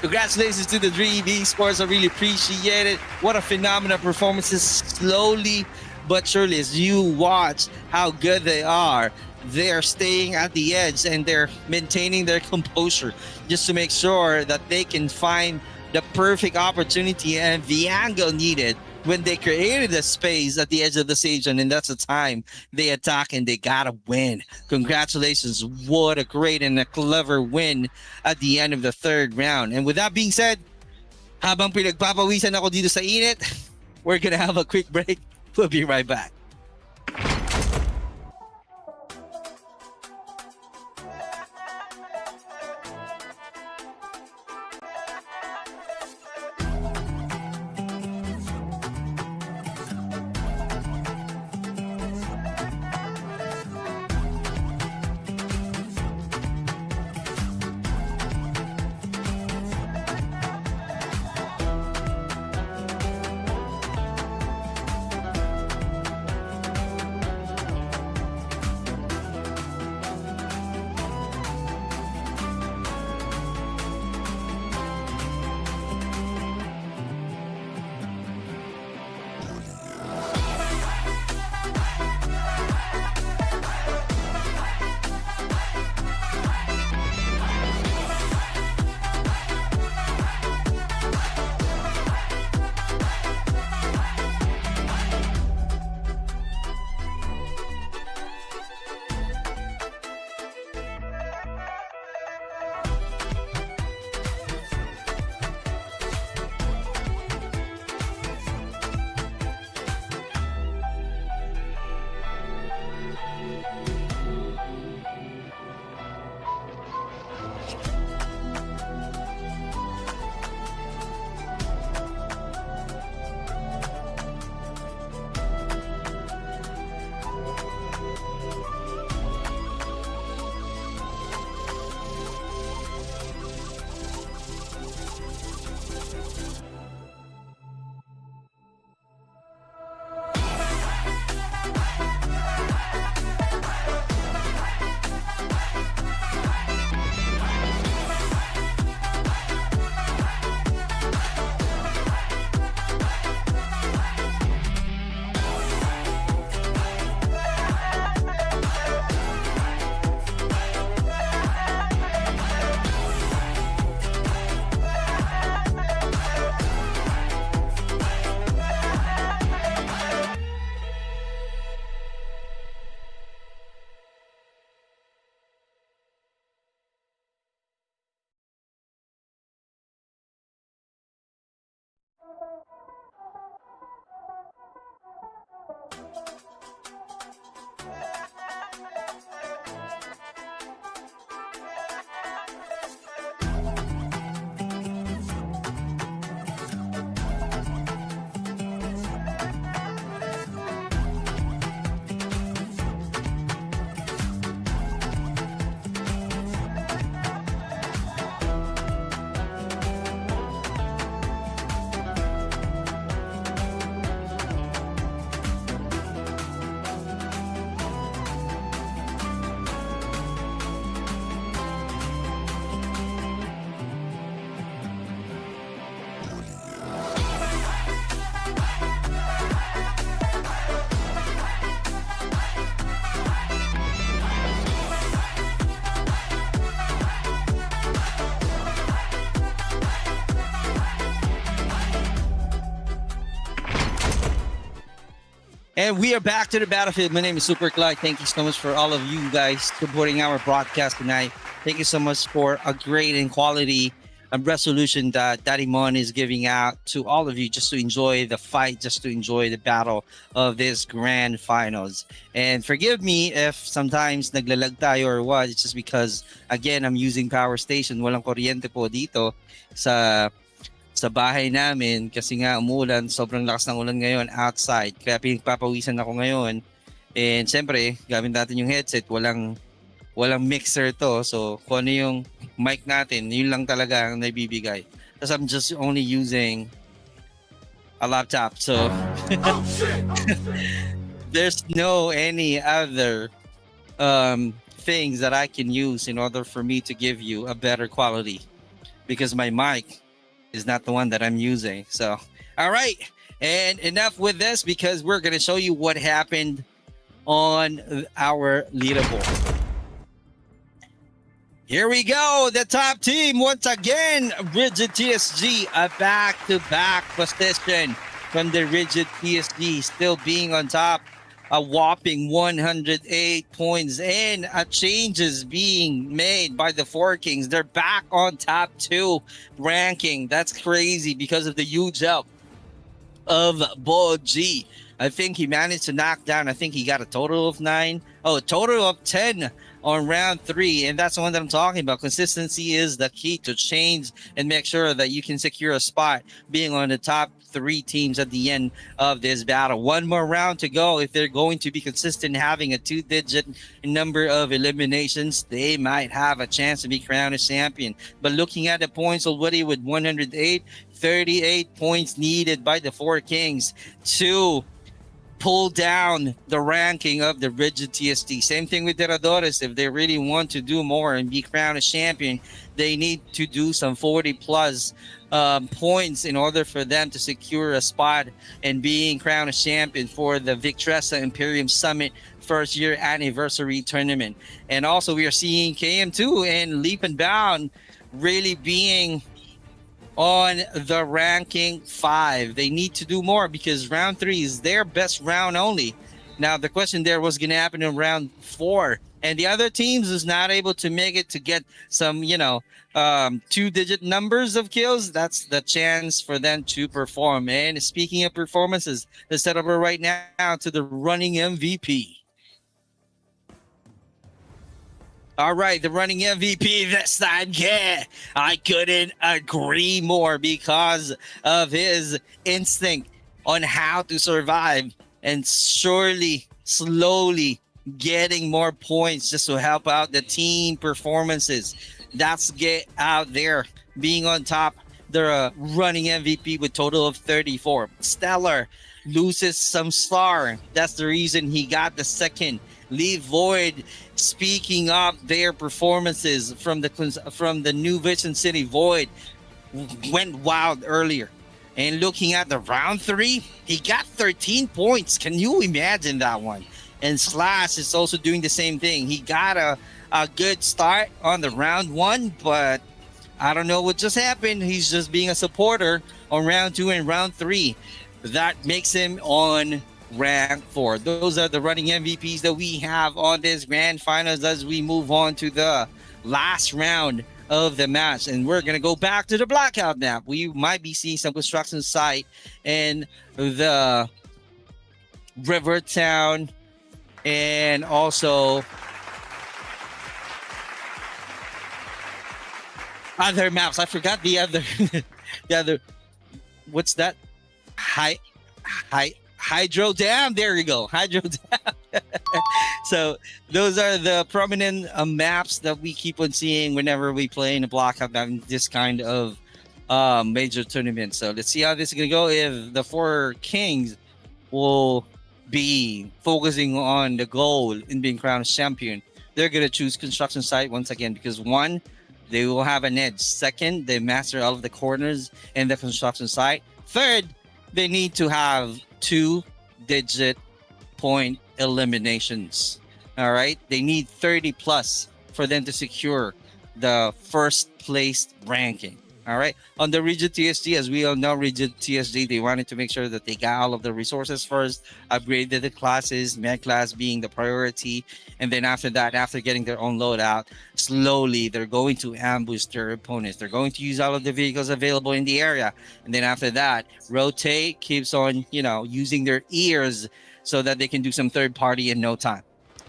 Congratulations to the Dream Esports. I really appreciate it. What a phenomenal performances. Slowly but surely, as you watch how good they are, they're staying at the edge and they're maintaining their composure just to make sure that they can find the perfect opportunity and the angle needed when they created a space at the edge of the stage, and that's the time they attack and they gotta win. Congratulations. What a great and a clever win at the end of the 3rd round. And with that being said, habang pinagpapawisan ako dito sa init, we're gonna have a quick break. We'll be right back. And we are back to the battlefield. My name is Super Clyde. Thank you so much for all of you guys supporting our broadcast tonight. Thank you so much for a great and quality resolution that Daddy Mon is giving out to all of you just to enjoy the fight, just to enjoy the battle of this grand finals. And forgive me if sometimes naglalag tayo or what. It's just because, again, I'm using power station. Walang kuryente po dito sa bahay namin kasi nga umulan, sobrang lakas ng ulan ngayon outside. Kaya pinagpapawisan ako ngayon. And siyempre, gamit natin yung headset, walang mixer to. So kung ano yung mic natin, yun lang talaga ang naibibigay. Because I'm just only using a laptop. So there's no any other things that I can use in order for me to give you a better quality. Because my mic is not the one that I'm using. So, all right. And enough with this because we're going to show you what happened on our leaderboard. Here we go. The top team once again, Rigid TSG, a back-to-back position from the Rigid TSG, still being on top. A whopping 108 points and changes being made by the Four Kings. They're back on top 2 ranking. That's crazy because of the huge help of Boji. I think he managed to knock down, I think he got a total of 9. Oh, a total of 10 on round 3. And that's the one that I'm talking about. Consistency is the key to change and make sure that you can secure a spot being on the top 3 teams at the end of this battle. One more round to go. If they're going to be consistent having a 2-digit number of eliminations, they might have a chance to be crowned as champion. But looking at the points already with 108, 38 points needed by the Four Kings to pull down the ranking of the Rigid TST. Same thing with Tiradores. If they really want to do more and be crowned as champion, they need to do some 40 plus points in order for them to secure a spot and being crowned as champion for the VICTRESSA Imperium Summit first year anniversary tournament. And also we are seeing KM2 and Leap and Bound really being on the ranking 5. They need to do more because round 3 is their best round only. Now the question there was going to happen in round 4, and the other teams is not able to make it to get some 2-digit numbers of kills. That's the chance for them to perform. And speaking of performances, let's set over right now to the running MVP. All right, the running MVP this time. Yeah, I couldn't agree more because of his instinct on how to survive and surely, slowly getting more points just to help out the team performances. That's get out there being on top. The running MVP with total of 34. Stellar loses some star. That's the reason he got the second. Leave Void, speaking of their performances from the New Vision City, Void went wild earlier. And looking at the round 3, he got 13 points. Can you imagine that one? And Slash is also doing the same thing. He got a good start on the round 1, but I don't know what just happened. He's just being a supporter on round 2 and round 3. That makes him on rank 4. Those are the running MVPs that we have on this grand finals as we move on to the last round of the match. And we're going to go back to the blackout map. We might be seeing some construction site in the River Town and also other maps. I forgot the other the other, what's that? Hydro Dam. There you go. Hydro Dam. So those are the prominent maps that we keep on seeing whenever we play in a blackout map in this kind of major tournament. So let's see how this is going to go. If the Four Kings will be focusing on the goal in being crowned champion, they're going to choose construction site once again because 1, they will have an edge. 2nd, they master all of the corners in the construction site. 3rd, they need to have 2-digit point eliminations. All right, they need 30 plus for them to secure the first place ranking. All right. On the Rigid TSG, as we all know, Rigid TSG, they wanted to make sure that they got all of the resources first, upgraded the classes, med class being the priority. And then after that, after getting their own loadout, slowly they're going to ambush their opponents. They're going to use all of the vehicles available in the area. And then after that, rotate, keeps on, using their ears so that they can do some third party in no time.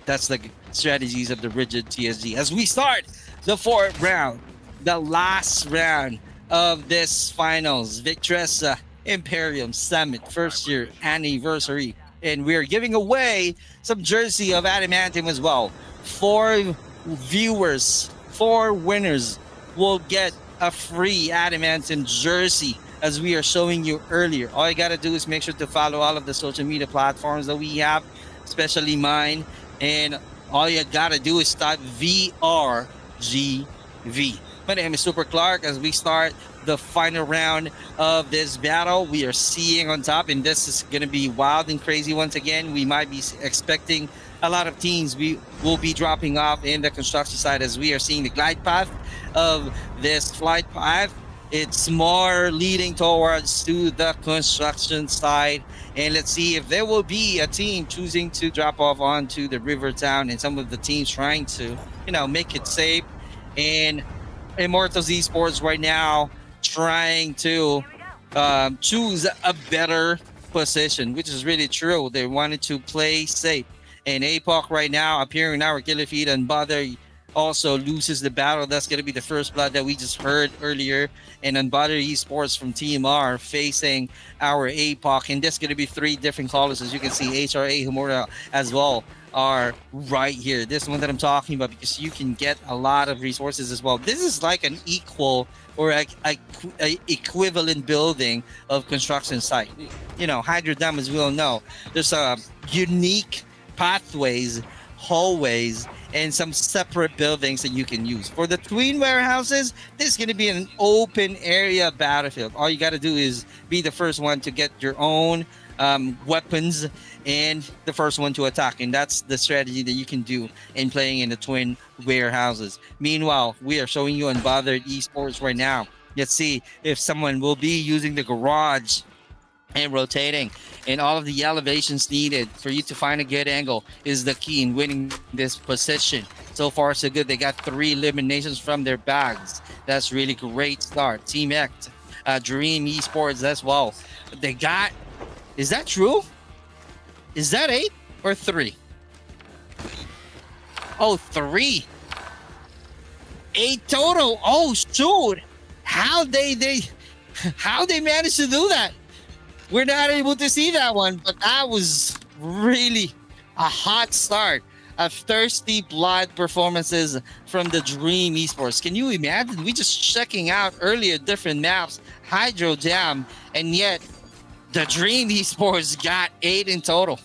That's the strategies of the Rigid TSG. As we start the fourth round, the last round of this finals, VICTRESSA Imperium Summit first year anniversary. And we're giving away some jersey of Adamantium as well. 4 viewers, 4 winners will get a free Adamantium jersey as we are showing you earlier. All you got to do is make sure to follow all of the social media platforms that we have, especially mine. And all you got to do is type VRGV. My name is Super Clark. As we start the final round of this battle, we are seeing on top, and this is going to be wild and crazy once again. We might be expecting a lot of teams we will be dropping off in the construction side as we are seeing the glide path of this flight path. It's more leading towards to the construction side. And let's see if there will be a team choosing to drop off onto the river town and some of the teams trying to, make it safe. And Immortals Esports right now trying to choose a better position, which is really true. They wanted to play safe. And APOC right now appearing in our killer feed, and Bother also loses the battle. That's going to be the first blood that we just heard earlier. And Unbothered Esports from Team R facing our APOC. And there's going to be 3 different colors. As you can see, HRA, Humora as well are right here. This one that I'm talking about, because you can get a lot of resources as well. This is like an equal or a equivalent building of construction site. Hydro Dam, as we all know, there's unique pathways, hallways, and some separate buildings that you can use. For the twin warehouses, this is going to be an open area battlefield. All you got to do is be the first one to get your own weapons and the first one to attack. And that's the strategy that you can do in playing in the twin warehouses. Meanwhile, we are showing you Unbothered Esports right now. Let's see if someone will be using the garage and rotating, and all of the elevations needed for you to find a good angle is the key in winning this position. So far so good. They got 3 eliminations from their bags. That's really great start. Team X, Dream Esports as well. They got, is that true? Is that 8 or 3? Oh, 3. 8 total. Oh shoot. How they managed to do that? We're not able to see that one, but that was really a hot start of thirsty blood performances from the Dream Esports. Can you imagine? We just checking out earlier different maps, Hydro Dam, and yet the Dream Esports got 8 in total.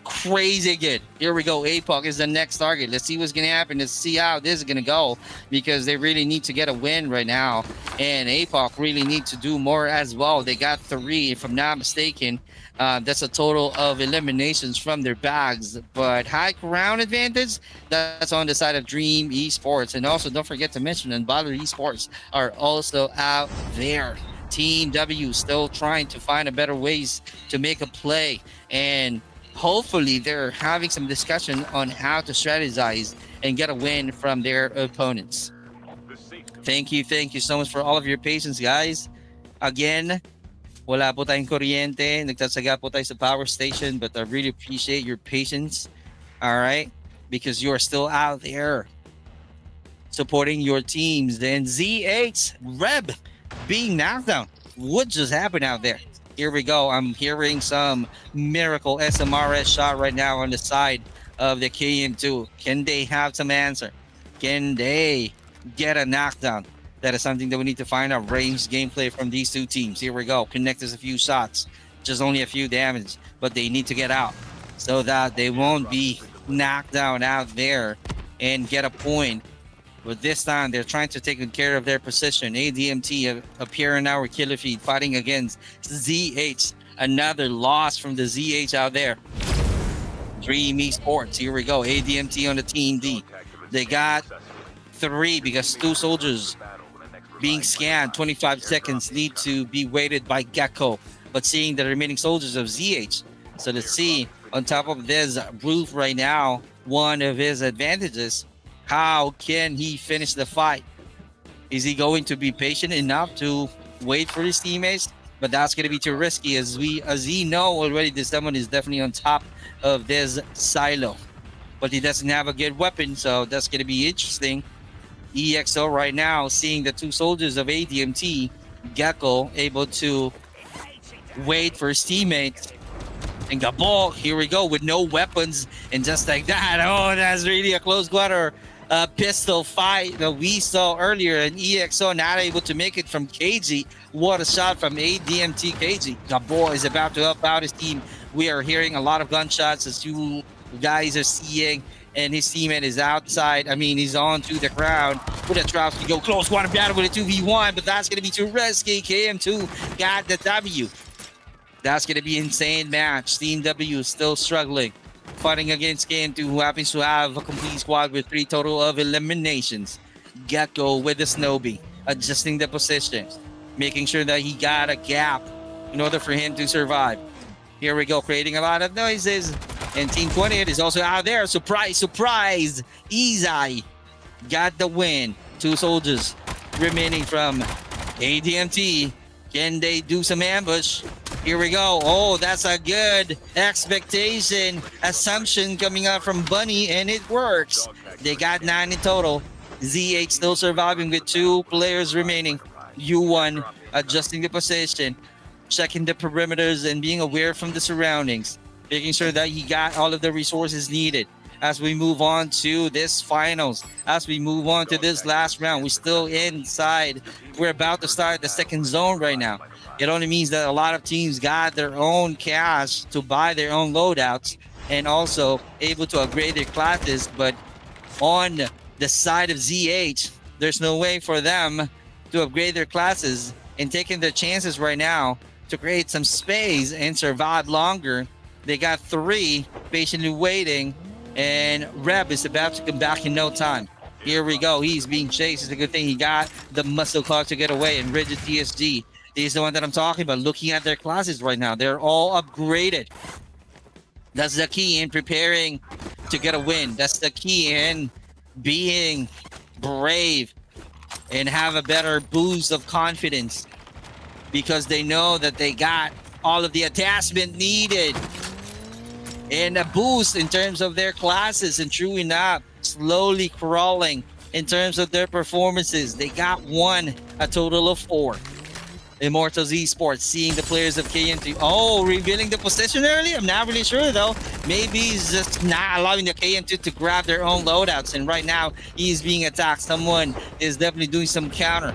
Crazy good. Here we go. APOC is the next target. Let's see what's going to happen. Let's see how this is going to go, because they really need to get a win right now. And APOC really need to do more as well. They got 3, if I'm not mistaken. That's a total of eliminations from their bags. But high ground advantage, that's on the side of Dream Esports. And also, don't forget to mention Unbothered Esports are also out there. Team W still trying to find a better ways to make a play. And hopefully they're having some discussion on how to strategize and get a win from their opponents. Thank you so much for all of your patience, guys. Again, wala po tayong kuryente. Nagtatsaga po tayo sa power station, but I really appreciate your patience. All right? Because you are still out there supporting your teams. Then ZH Reb being knocked down. What just happened out there? Here we go. I'm hearing some miracle SMRS shot right now on the side of the KM2. Can they have some answer? Can they get a knockdown? That is something that we need to find out. Range gameplay from these 2 teams. Here we go. Connect us a few shots. Just only a few damage, but they need to get out so that they won't be knocked down out there and get a point. But this time, they're trying to take care of their position. ADMT appear in our killer feed, fighting against ZH. Another loss from the ZH out there. Dream Esports. Here we go. ADMT on the Team D. They got 3 because 2 soldiers being scanned. 25 seconds need to be waited by Gecko, but seeing the remaining soldiers of ZH. So let's see, on top of this roof right now, one of his advantages, how can he finish the fight? Is he going to be patient enough to wait for his teammates? But that's going to be too risky, as we know already. This someone is definitely on top of this silo, but he doesn't have a good weapon, so that's going to be interesting. EXO right now seeing the two soldiers of ADMT, Gecko able to wait for his teammates, and Gabo, here we go, with no weapons, and just like that, oh, that's really a close quarter pistol fight that we saw earlier, and EXO not able to make it from KG. What a shot from ADMT KG. Gabo is about to help out his team. We are hearing a lot of gunshots, as you guys are seeing, and his teammate is outside. I mean, he's on to the ground with a drop to go close one battle with a 2v1, but that's going to be too risky. KM2 got the W. That's going to be an insane match. Team W is still struggling, fighting against KM2, who happens to have a complete squad with 3 total of eliminations. Gecko with the Snowbee, adjusting the position, making sure that he got a gap in order for him to survive. Here we go, creating a lot of noises. And Team 28 is also out there. Surprise, surprise. Izai got the win. 2 soldiers remaining from ADMT. Can they do some ambush? Here we go. Oh, that's a good expectation. Assumption coming out from Bunny, and it works. They got 9 in total. ZH still surviving with 2 players remaining. U1 adjusting the position, checking the perimeters, and being aware from the surroundings, making sure that he got all of the resources needed. As we move on to this finals, as we move on to this last round, we're still inside. We're about to start the second zone right now. It only means that a lot of teams got their own cash to buy their own loadouts and also able to upgrade their classes. But on the side of ZH, there's no way for them to upgrade their classes, and taking their chances right now to create some space and survive longer. They got 3 patiently waiting, and Reb is about to come back in no time. Here we go. He's being chased. It's a good thing he got the muscle car to get away, and Rigid TSG is the one that I'm talking about. Looking at their classes right now, they're all upgraded. That's the key in preparing to get a win. That's the key in being brave and have a better boost of confidence, because they know that they got all of the attachment needed and a boost in terms of their classes. And true enough, slowly crawling in terms of their performances. They got a total of 4. Immortals Esports seeing the players of KM2. Oh, revealing the position early? I'm not really sure though. Maybe he's just not allowing the KM2 to grab their own loadouts. And right now, he's being attacked. Someone is definitely doing some counter.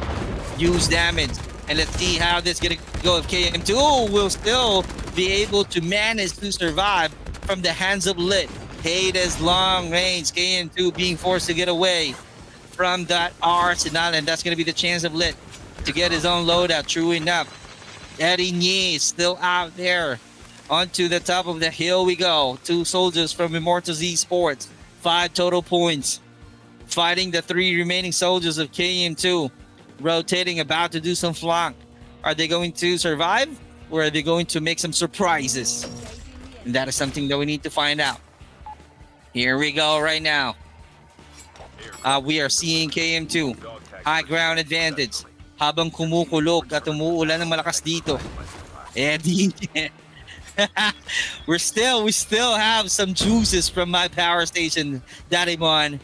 Use damage. And let's see how this is going to go if KM2 will still be able to manage to survive from the hands of Lit. Hades long range. KM2 being forced to get away from that arsenal. And that's going to be the chance of Lit to get his own loadout. True enough, Eddie Nye is still out there. Onto the top of the hill we go. 2 soldiers from Immortals Esports. 5 total points. Fighting the 3 remaining soldiers of KM2. Rotating, about to do some flank. Are they going to survive, or are they going to make some surprises? And that is something that we need to find out. Here we go right now. We are seeing KM2. High ground advantage. Habang kumukulog at umuulan ng malakas dito. Eddie, we still have some juices from my power station, Darimon.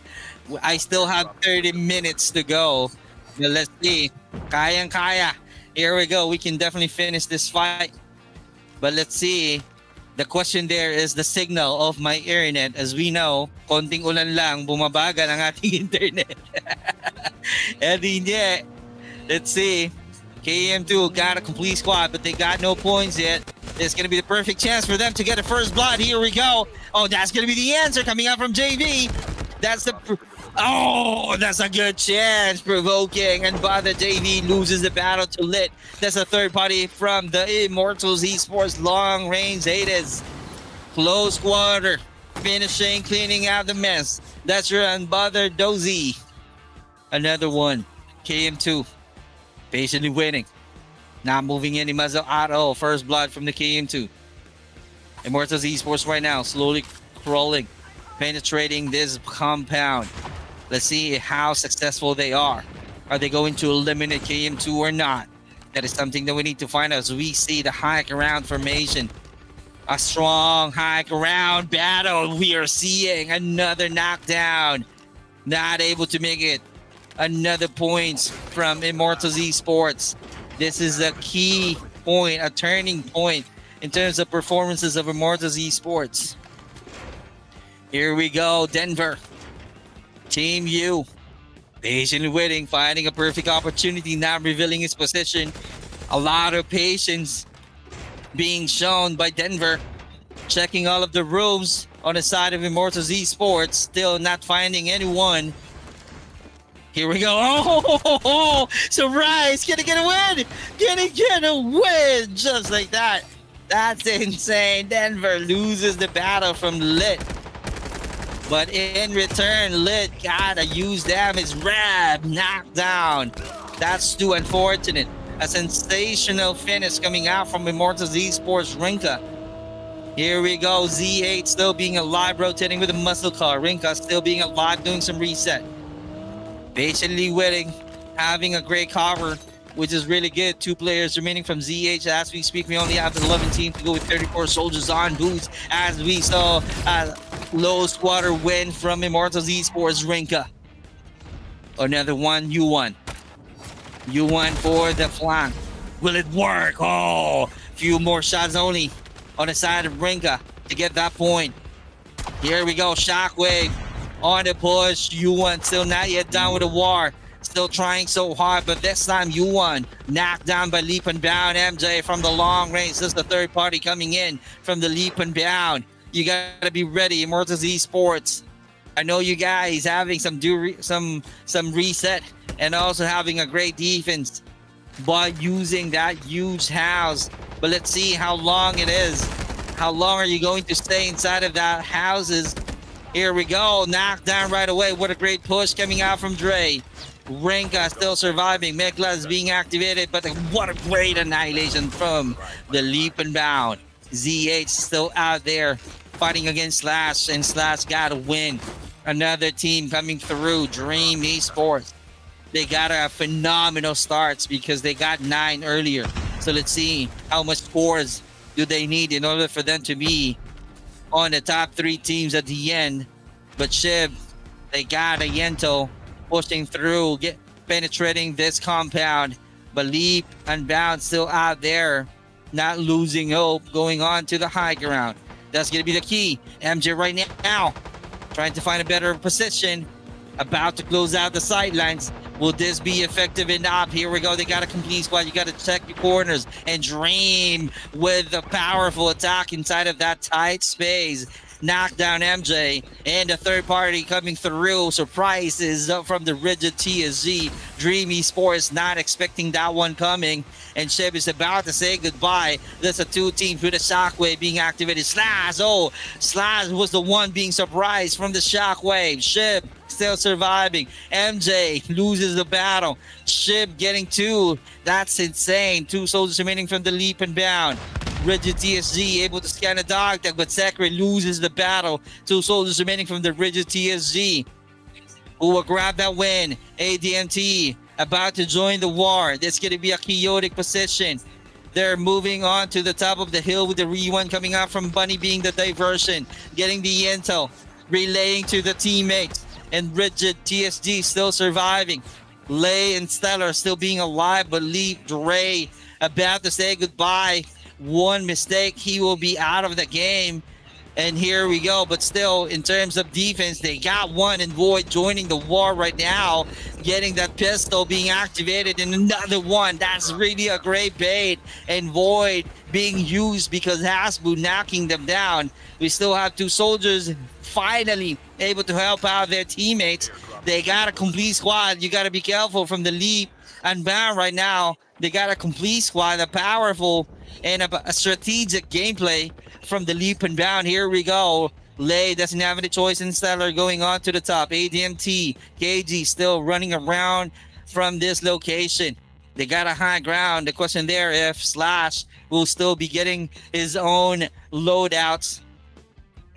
I still have 30 minutes to go. Now let's see. Kayang-kaya. Here we go. We can definitely finish this fight. But let's see. The question there is the signal of my internet. As we know, konting ulan lang, bumabagal ang ating internet. Eddie, yeah. Let's see. KM2 got a complete squad, but they got no points yet. It's going to be the perfect chance for them to get a first blood. Here we go. Oh, that's going to be the answer coming out from JV. That's a good chance. Provoking, and Bother JV loses the battle to Lit. That's a third party from the Immortals Esports long range Hades. Close quarter. Finishing, cleaning out the mess. That's your Unbothered Dozy. Another one. KM2 Patiently waiting. Not moving any muzzle at all. First blood from the KM2. Immortals Esports right now, slowly crawling, penetrating this compound. Let's see how successful they are. Are they going to eliminate KM2 or not? That is something that we need to find out as we see the high ground formation. A strong high ground battle. We are seeing another knockdown. Not able to make it. Another points from Immortals Esports. This is a key point, a turning point in terms of performances of Immortals Esports. Here we go, Denver. Team U. Patiently waiting, finding a perfect opportunity, not revealing his position. A lot of patience being shown by Denver. Checking all of the rooms on the side of Immortals Esports. Still not finding anyone. Here we go. Oh, surprise! Gonna get a win! Gonna get a win! Just like that. That's insane. Denver loses the battle from Lit. But in return, Lit got a use damage. Rab knocked down. That's too unfortunate. A sensational finish coming out from Immortals Esports Rinka. Here we go. Z8 still being alive, rotating with a muscle car. Rinka still being alive, doing some reset. Patiently waiting, having a great cover, which is really good. 2 players remaining from ZH. As we speak, we only have 11 teams to go with 34 soldiers on boots. As we saw a low squatter win from Immortals Esports Rinka. Another one, U1. U1 for the flank. Will it work? Oh, few more shots only on the side of Rinka to get that point. Here we go, Shockwave on the push. U1 still not yet done with the war. Still trying so hard, but this time U1 knocked down by Leap and Bound. MJ from the long range. This is the third party coming in from the Leap and Bound. You gotta be ready, Immortals Esports. I know you guys having some reset and also having a great defense, but using that huge house. But let's see how long it is. How long are you going to stay inside of that houses? Here we go, knocked down right away. What a great push coming out from Dre. Rinka still surviving. Mekla is being activated, but what a great annihilation from the Leap and Bound. ZH still out there fighting against Slash, and Slash got a win. Another team coming through, Dream Esports. They got a phenomenal starts because they got 9 earlier. So let's see how much scores do they need in order for them to be on the top 3 teams at the end. But Shib, they got a Yento pushing through, penetrating this compound. But Leap and Bound still out there, not losing hope, going on to the high ground. That's going to be the key. MJ right now trying to find a better position, about to close out the sidelines. Will this be effective enough? Here we go. They got a complete squad. You got to check your corners and Dream with a powerful attack inside of that tight space. Knock down MJ, and the third party coming through. Surprises from the Rigid TSG. Dream Esports not expecting that one coming, and Shib is about to say goodbye. There's a 2 teams with a Shockwave being activated. Slash, oh, Slash was the one being surprised from the Shockwave. Shib still surviving. MJ loses the battle. Shib getting 2. That's insane. 2 soldiers remaining from the Leap and Bound. Rigid TSG able to scan a dog tag, but Sekre loses the battle. 2 soldiers remaining from the Rigid TSG, who will grab that win. ADMT about to join the war. This is going to be a chaotic position. They're moving on to the top of the hill with the Re1 coming out from Bunny being the diversion, getting the intel, relaying to the teammates, and Rigid TSG still surviving. Lay and Stellar still being alive, but Leap, Dre about to say goodbye. One mistake, he will be out of the game. And here we go. But still, in terms of defense, they got one, and Void joining the war right now, getting that pistol being activated, and another one. That's really a great bait. And Void being used because Hasbu knocking them down. We still have 2 soldiers finally able to help out their teammates. They got a complete squad. You got to be careful from the Leap and Bound right now. They got a complete squad, a powerful and a strategic gameplay from the Leap and Bound. Here we go. Lay doesn't have any choice, and Stellar going on to the top. ADMT, KG still running around from this location. They got a high ground. The question there if Slash will still be getting his own loadouts,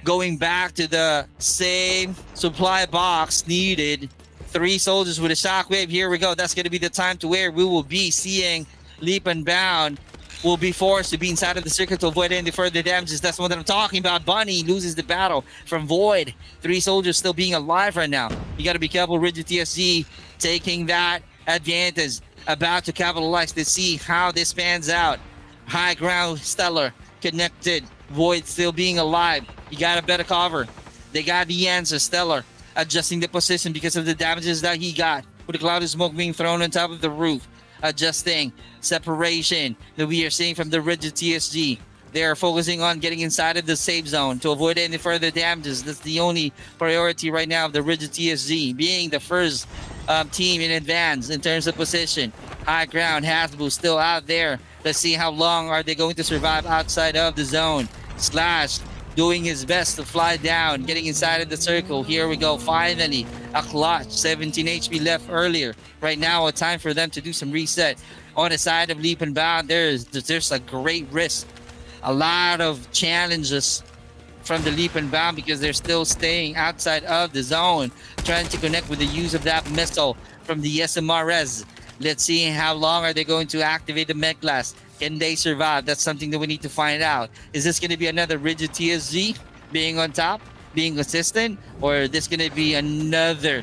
going back to the same supply box needed. 3 soldiers with a shockwave. Here we go. That's going to be the time to where we will be seeing Leap and Bound will be forced to be inside of the circuit to avoid any further damages. That's what I'm talking about. Bunny loses the battle from Void. 3 soldiers still being alive right now. You got to be careful. Rigid TSG taking that advantage. About to capitalize to see how this pans out. High ground, Stellar connected. Void still being alive. You got a better cover. They got the answer. Stellar adjusting the position because of the damages that he got. With the cloud of smoke being thrown on top of the roof. Adjusting separation that we are seeing from the Rigid TSG. They are focusing on getting inside of the safe zone to avoid any further damages. That's the only priority right now of the Rigid TSG, being the first team in advance in terms of position. High ground, Hasbro still out there. Let's see how long are they going to survive outside of the zone. Slash doing his best to fly down, getting inside of the circle. Here we go, finally a clutch. 17 HP left earlier. Right now a time for them to do some reset. On the side of Leap and Bound, there's a great risk. A lot of challenges from the Leap and Bound because they're still staying outside of the zone, trying to connect with the use of that missile from the SMRS. Let's see how long are they going to activate the Med Class. Can they survive? That's something that we need to find out. Is this going to be another Rigid TSG being on top, being consistent, or is this going to be another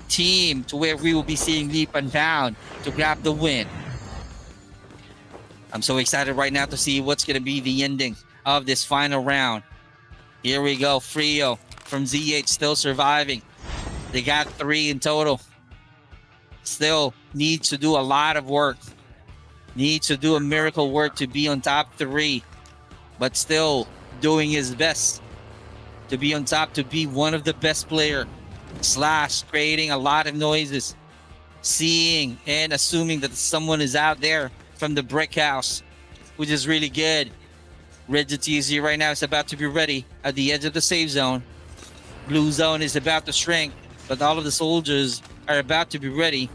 team to where we will be seeing Leap and Bound to grab the win? I'm so excited right now to see what's going to be the ending of this final round. Here we go. Frio from ZH still surviving. They got 3 in total. Still needs to do a lot of work. Needs to do a miracle work to be on top 3. But still doing his best to be on top, to be one of the best player. Slash creating a lot of noises. Seeing and assuming that someone is out there from the brick house, which is really good. Rigid TSG right now is about to be ready at the edge of the safe zone. Blue zone is about to shrink, but all of the soldiers are about to be ready.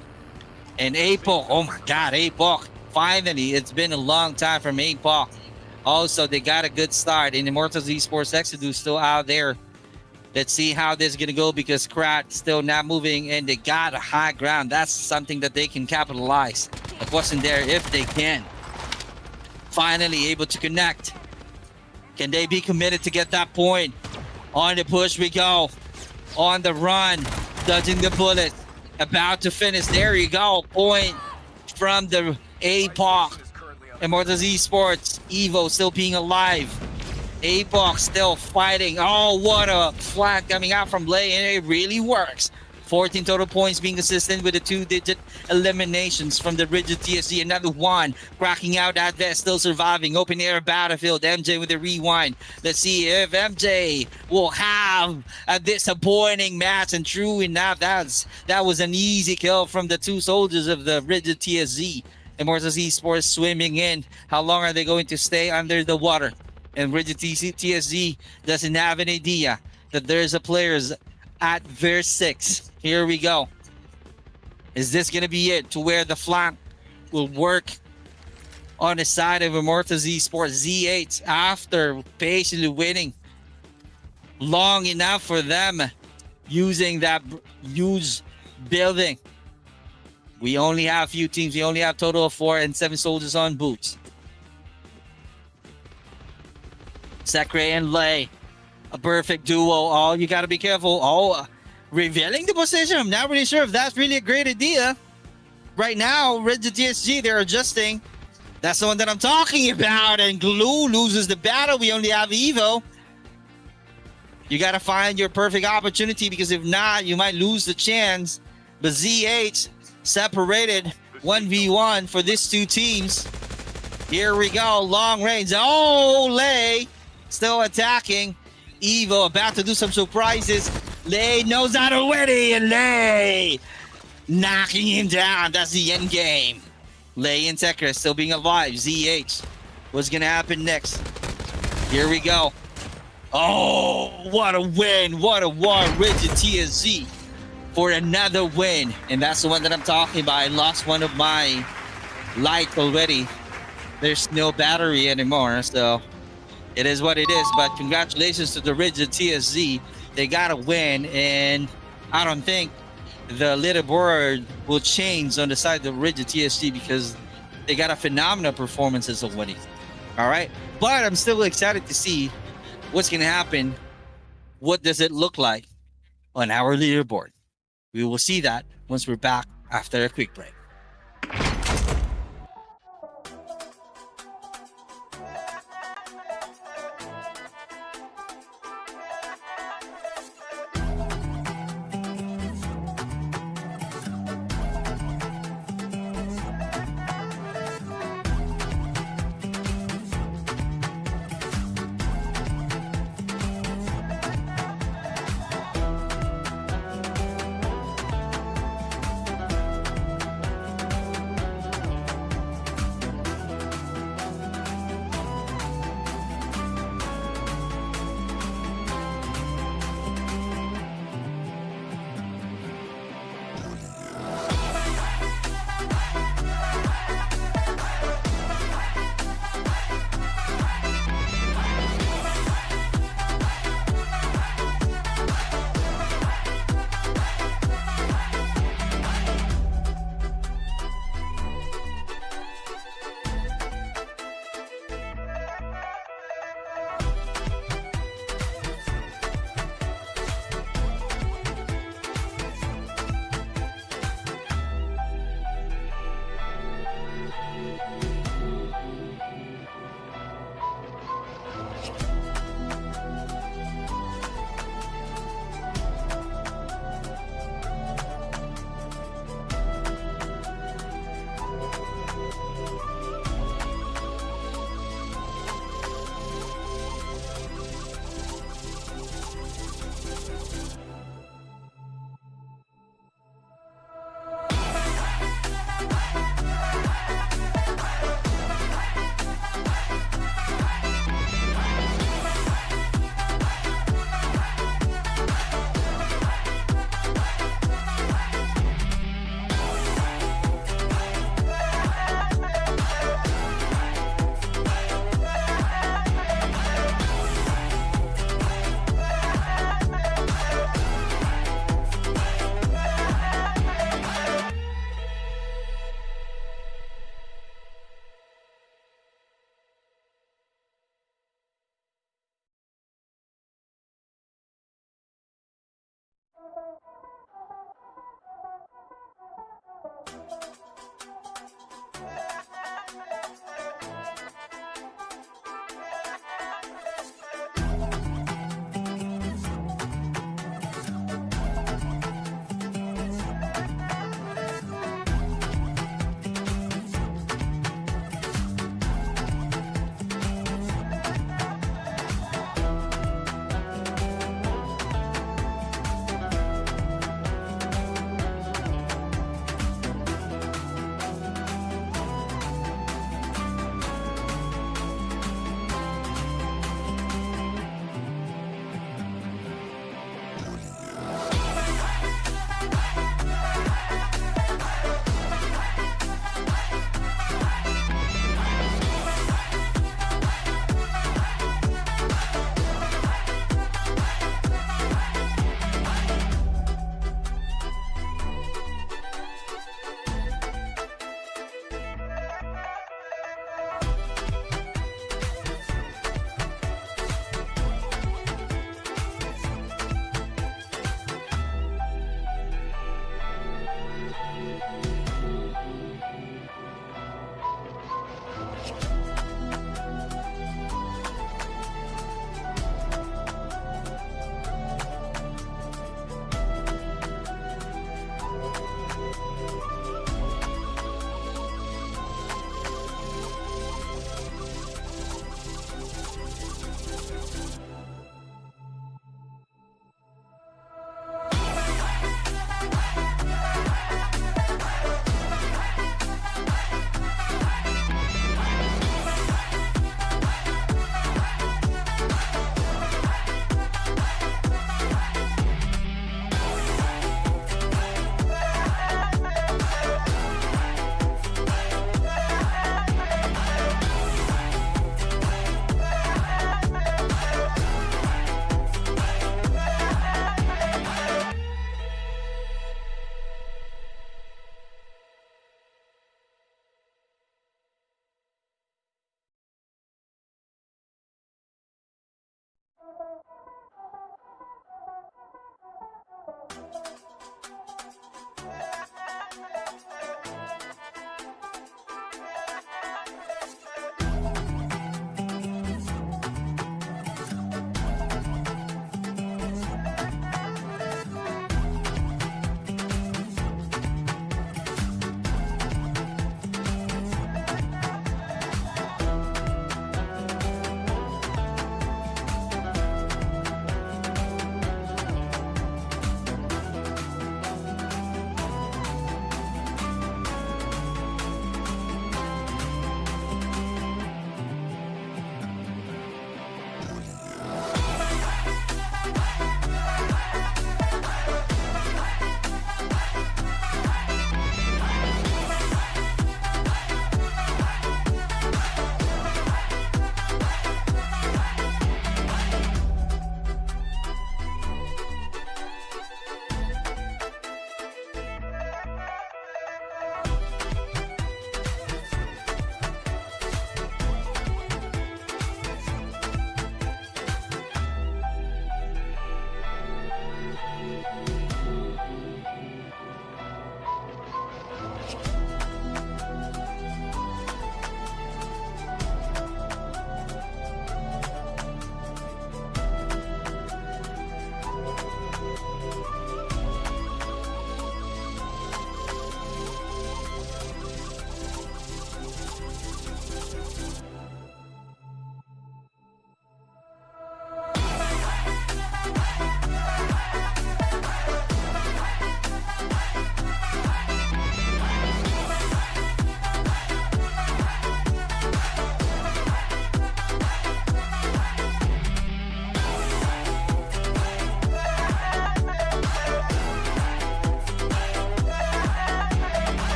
And APOC, oh my God, APOC. Finally, it's been a long time from APOC. Also, they got a good start. And Immortals Esports Exodus still out there. Let's see how this is going to go because Krat still not moving and they got a high ground. That's something that they can capitalize. The question there, if they can. Finally able to connect. Can they be committed to get that point? On the push we go. On the run. Dodging the bullet. About to finish. There you go. Point from the APOC. Immortals Esports. Evo still being alive. APOC still fighting. Oh, what a flag coming out from Lay, and it really works. 14 total points being consistent with the 2-digit eliminations from the Rigid TSG. Another one cracking out at that, still surviving. Open air battlefield. MJ with the rewind. Let's see if MJ will have a disappointing match. And true enough, that was an easy kill from the 2 soldiers of the Rigid TSG. Immortals Esports swimming in. How long are they going to stay under the water? And Rigid TSG doesn't have an idea that there's a players at verse 6. Here we go. Is this going to be it to where the flank will work on the side of Immortals Esports? Z8 after patiently waiting long enough for them using that huge building. We only have a few teams. We only have a total of 4 and 7 soldiers on boots. Sakre and Lay, a perfect duo. Oh, you got to be careful. Oh, revealing the position. I'm not really sure if that's really a great idea. Right now, Rigid TSG, they're adjusting. That's the one that I'm talking about. And Glue loses the battle. We only have Evo. You got to find your perfect opportunity because if not, you might lose the chance. But ZH separated 1v1 for these 2 teams. Here we go. Long range. Oh, Lay still attacking. Evo about to do some surprises. Lay knows how to win it, and Lay knocking him down. That's the end game. Lay and Tekra still being alive. ZH. What's going to happen next? Here we go. Oh, what a win. What a one. Rigid TSG for another win. And that's the one that I'm talking about. I lost one of my light already. There's no battery anymore, so it is what it is. But congratulations to the Rigid TSZ. They got a win, and I don't think the leaderboard will change on the side of the Rigid TSG because they got a phenomenal performances already. All right, but I'm still excited to see what's gonna happen. What does it look like on our leaderboard? We will see that once we're back after a quick break.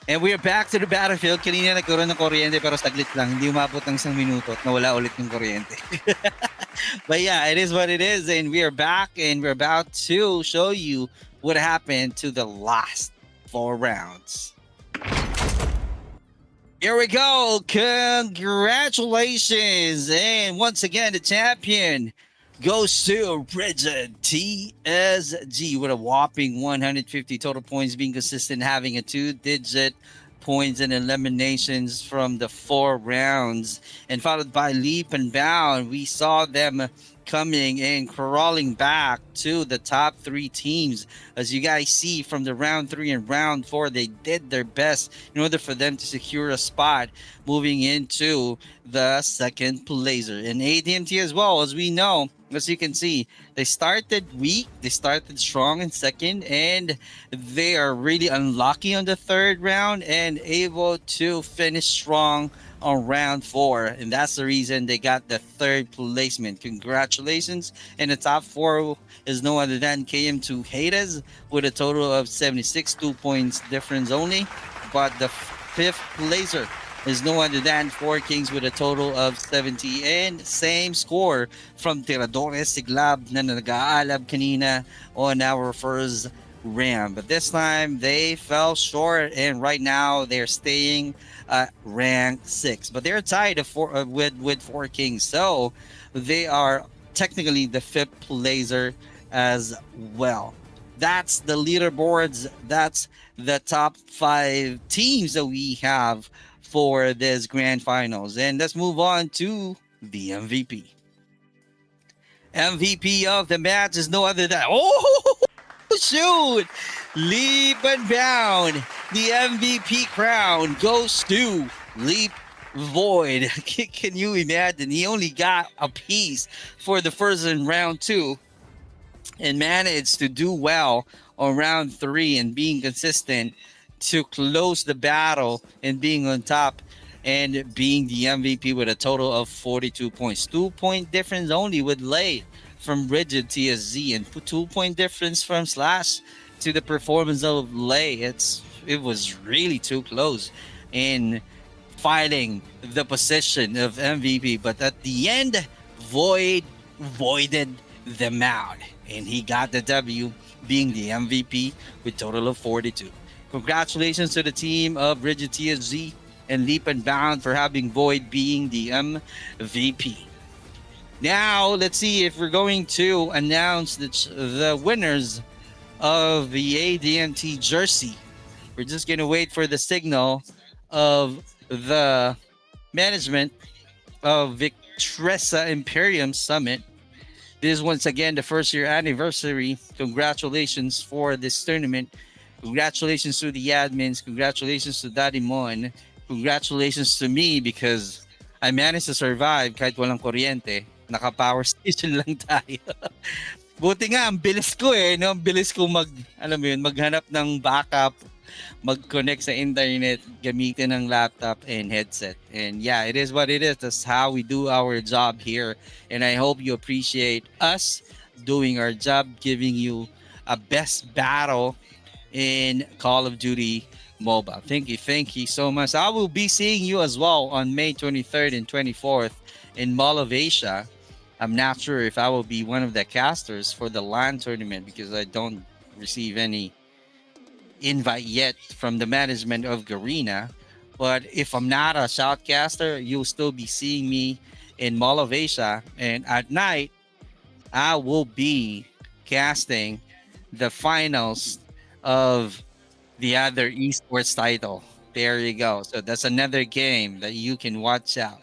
And we're back to the battlefield. Kanina nagkaroon ng kuryente pero saglit lang. Hindi umabot ng isang minuto at nawala ulit yung kuryente. But yeah, it is what it is. And we are back and we're about to show you what happened to the last 4 rounds. Here we go. Congratulations. And once again, the champion goes to Rigid TSG with a whopping 150 total points, being consistent, having a 2-digit points and eliminations from the 4 rounds. And followed by Leap and Bound, we saw them coming and crawling back to the top 3 teams. As you guys see from the round 3 and round 4, they did their best in order for them to secure a spot moving into the second placer. And ADMT as well, as we know, as you can see, they started weak, they started strong in second, and they are really unlucky on the 3rd round and able to finish strong on round 4. And that's the reason they got the 3rd placement. Congratulations. And the top 4 is no other than KM2 Haters with a total of 76, 2 points difference only. But the 5th placer is no other than 4 Kings with a total of 70. And same score from Tiradores Siglab na nag-aalab kanina on our first round. But this time they fell short, and right now they're staying at rank 6. But they're tied with 4 Kings. So they are technically the 5th placer as well. That's the leaderboards. That's the top 5 teams that we have for this grand finals. And let's move on to the MVP. MVP of the match is no other than shoot! Leap and Bound. The MVP crown goes to Leap Void. Can you imagine? He only got a piece for the first in round 2 and managed to do well on round 3 and being consistent to close the battle and being on top and being the MVP with a total of 42 points. 2-point difference only with Lay from Rigid TSZ, and 2-point difference from Slash to the performance of Lay. It was really too close in fighting the position of MVP, but at the end, voided them out, and he got the W, being the MVP with total of 42. Congratulations to the team of Rigid TSZ and Leap and Bound for having Void being the MVP. Now, let's see if we're going to announce the winners of the ADMT jersey. We're just going to wait for the signal of the management of VICTRESSA Imperium Summit. This is once again the first year anniversary. Congratulations for this tournament. Congratulations to the admins. Congratulations to Daddy Mon. Congratulations to me because I managed to survive kahit walang kuryente. Naka-power station lang tayo. Buti nga, ang bilis ko no? Ang bilis ko maghanap ng backup, mag-connect sa internet, gamitin ng laptop and headset. And yeah, it is what it is. That's how we do our job here. And I hope you appreciate us doing our job, giving you a best battle in Call of Duty Mobile. Thank you so much. I will be seeing you as well on May 23rd and 24th in Mall of Asia. I'm not sure if I will be one of the casters for the LAN tournament because I don't receive any invite yet from the management of Garena. But if I'm not a shoutcaster, you'll still be seeing me in Mall of Asia. And at night, I will be casting the finals of the other esports title. There you go. So that's another game that you can watch out.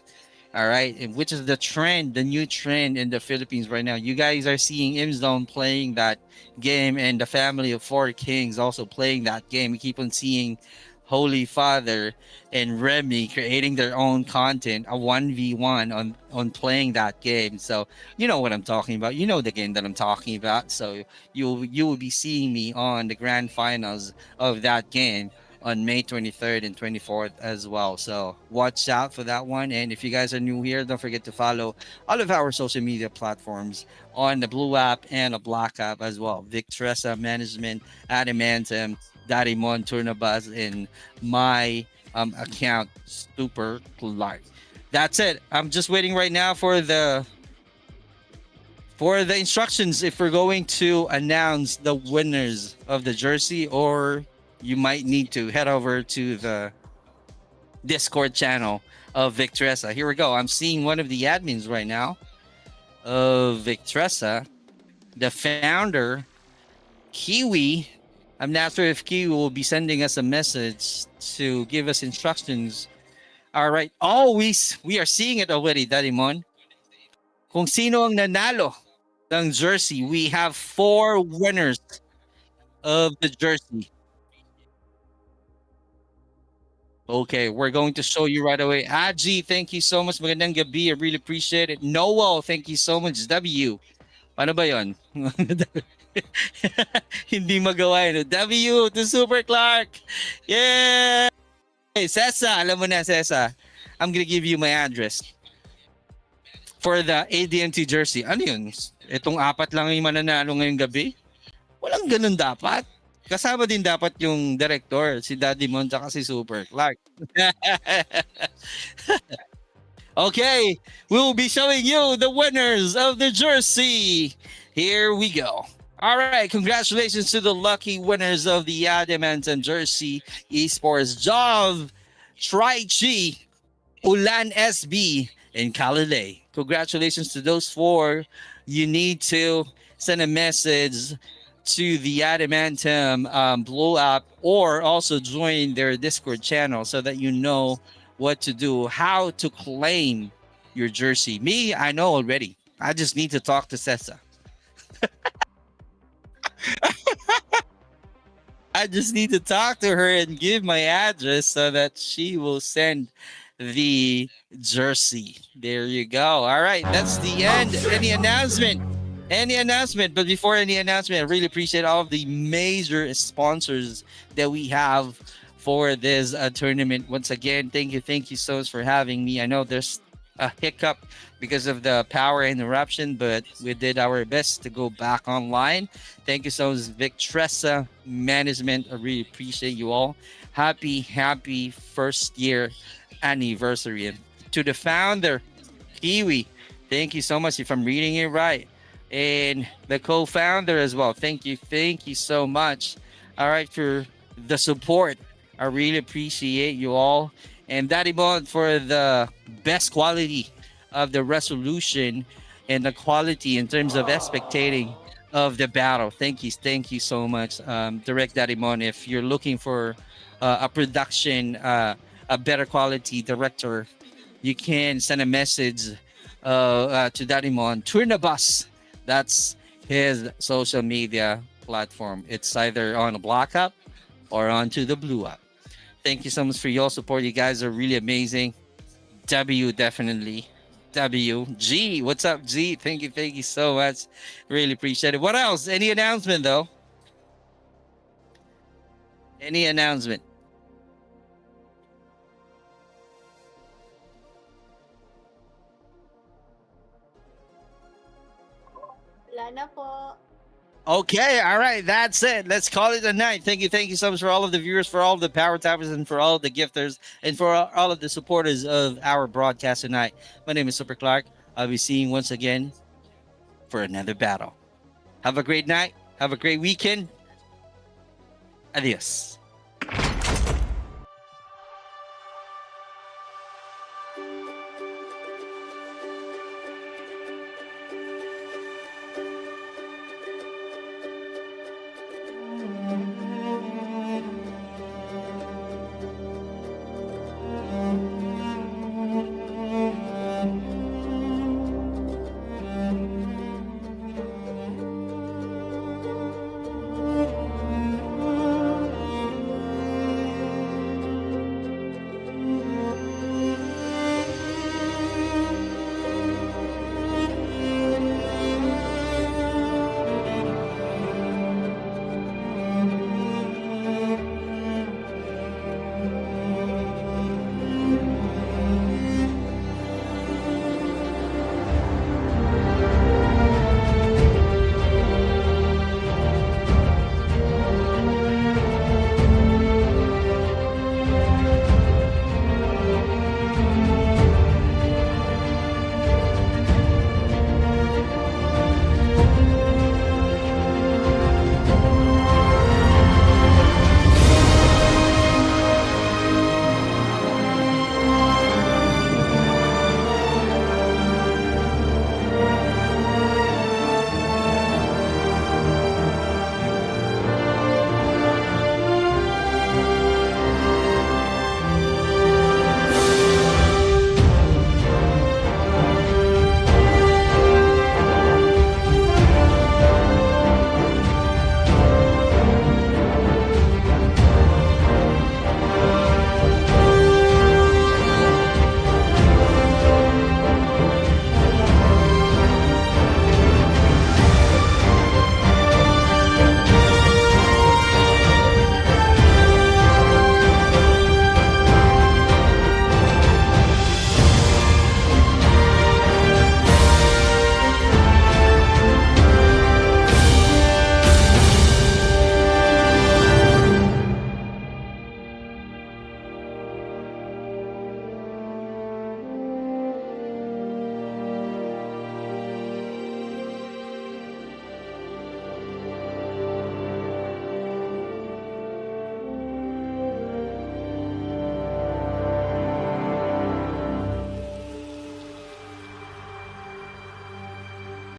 All right, and which is the trend, the new trend in the Philippines right now. You guys are seeing Imzone playing that game, and the family of 4 Kings also playing that game. We keep on seeing Holy Father and Remy creating their own content, a 1v1 on playing that game. So you know what I'm talking about. You know the game that I'm talking about. So you will be seeing me on the grand finals of that game on May 23rd and 24th as well. So watch out for that one. And if you guys are new here, don't forget to follow all of our social media platforms on the Blue app and the Black app as well. VICTRESSA Management, Adamantum, Darimon Turnabas in my account, Super Clark. That's it. I'm just waiting right now for the instructions if we're going to announce the winners of the jersey, or you might need to head over to the Discord channel of Victressa. Here we go. I'm seeing one of the admins right now of Victressa, the founder, Kiwi. I'm not sure if Kiwi will be sending us a message to give us instructions. All right. Always, we are seeing it already, Darimon. Kung sino ang nanalo ng jersey, we have 4 winners of the jersey. Okay, we're going to show you right away. Aji, thank you so much. Magandang gabi. I really appreciate it. Noel, thank you so much. W. Paano ba yun? Hindi magawa yun. W to Super Clark. Yeah! Hey, Sesa, alam mo na, Sesa. I'm gonna give you my address for the ADMT jersey. Ano yun? Itong 4 lang yung mananalo ngayong gabi? Walang ganun dapat. Kasama din dapat yung director, si Daddy Mon, tsaka si Super Clark. Okay, we'll be showing you the winners of the jersey. Here we go. All right, congratulations to the lucky winners of the Adamantum Jersey Esports Jov, Traichi, Ulan SB, and Kalile. Congratulations to those 4. You need to send a message to the Adamantum Blow Up, or also join their Discord channel so that you know what to do, how to claim your jersey. Me, I know already. I just need to talk to Sessa. I just need to talk to her and give my address so that she will send the jersey. There you go. All right, that's the end. Any announcement? Any announcement? But before any announcement, I really appreciate all of the major sponsors that we have for this tournament. Once again, thank you so much for having me. I know there's a hiccup because of the power interruption, but we did our best to go back online. Thank you so much, Victressa Management. I really appreciate you all. Happy first year anniversary. And to the founder, Kiwi, thank you so much if I'm reading it right. And the co-founder as well. Thank you so much. All right, for the support. I really appreciate you all. And Daddy for the best quality of the resolution and the quality in terms of spectating of the battle. Thank you so much, Direct Daddy If you're looking for a production, a better quality director, you can send a message to Daddy Turnabas. That's his social media platform. It's either on a Block Up or onto the Blue Up. Thank you so much for your support. You guys are really amazing. W, definitely. W. G, what's up, G? Thank you so much. Really appreciate it. What else? Any announcement, though? Any announcement? Wala na po. Okay, all right, that's it. Let's call it a night. Thank you so much for all of the viewers, for all of the power tappers, and for all of the gifters, and for all of the supporters of our broadcast tonight. My name is Super Clark. I'll be seeing you once again for another battle. Have a great night. Have a great weekend. Adios.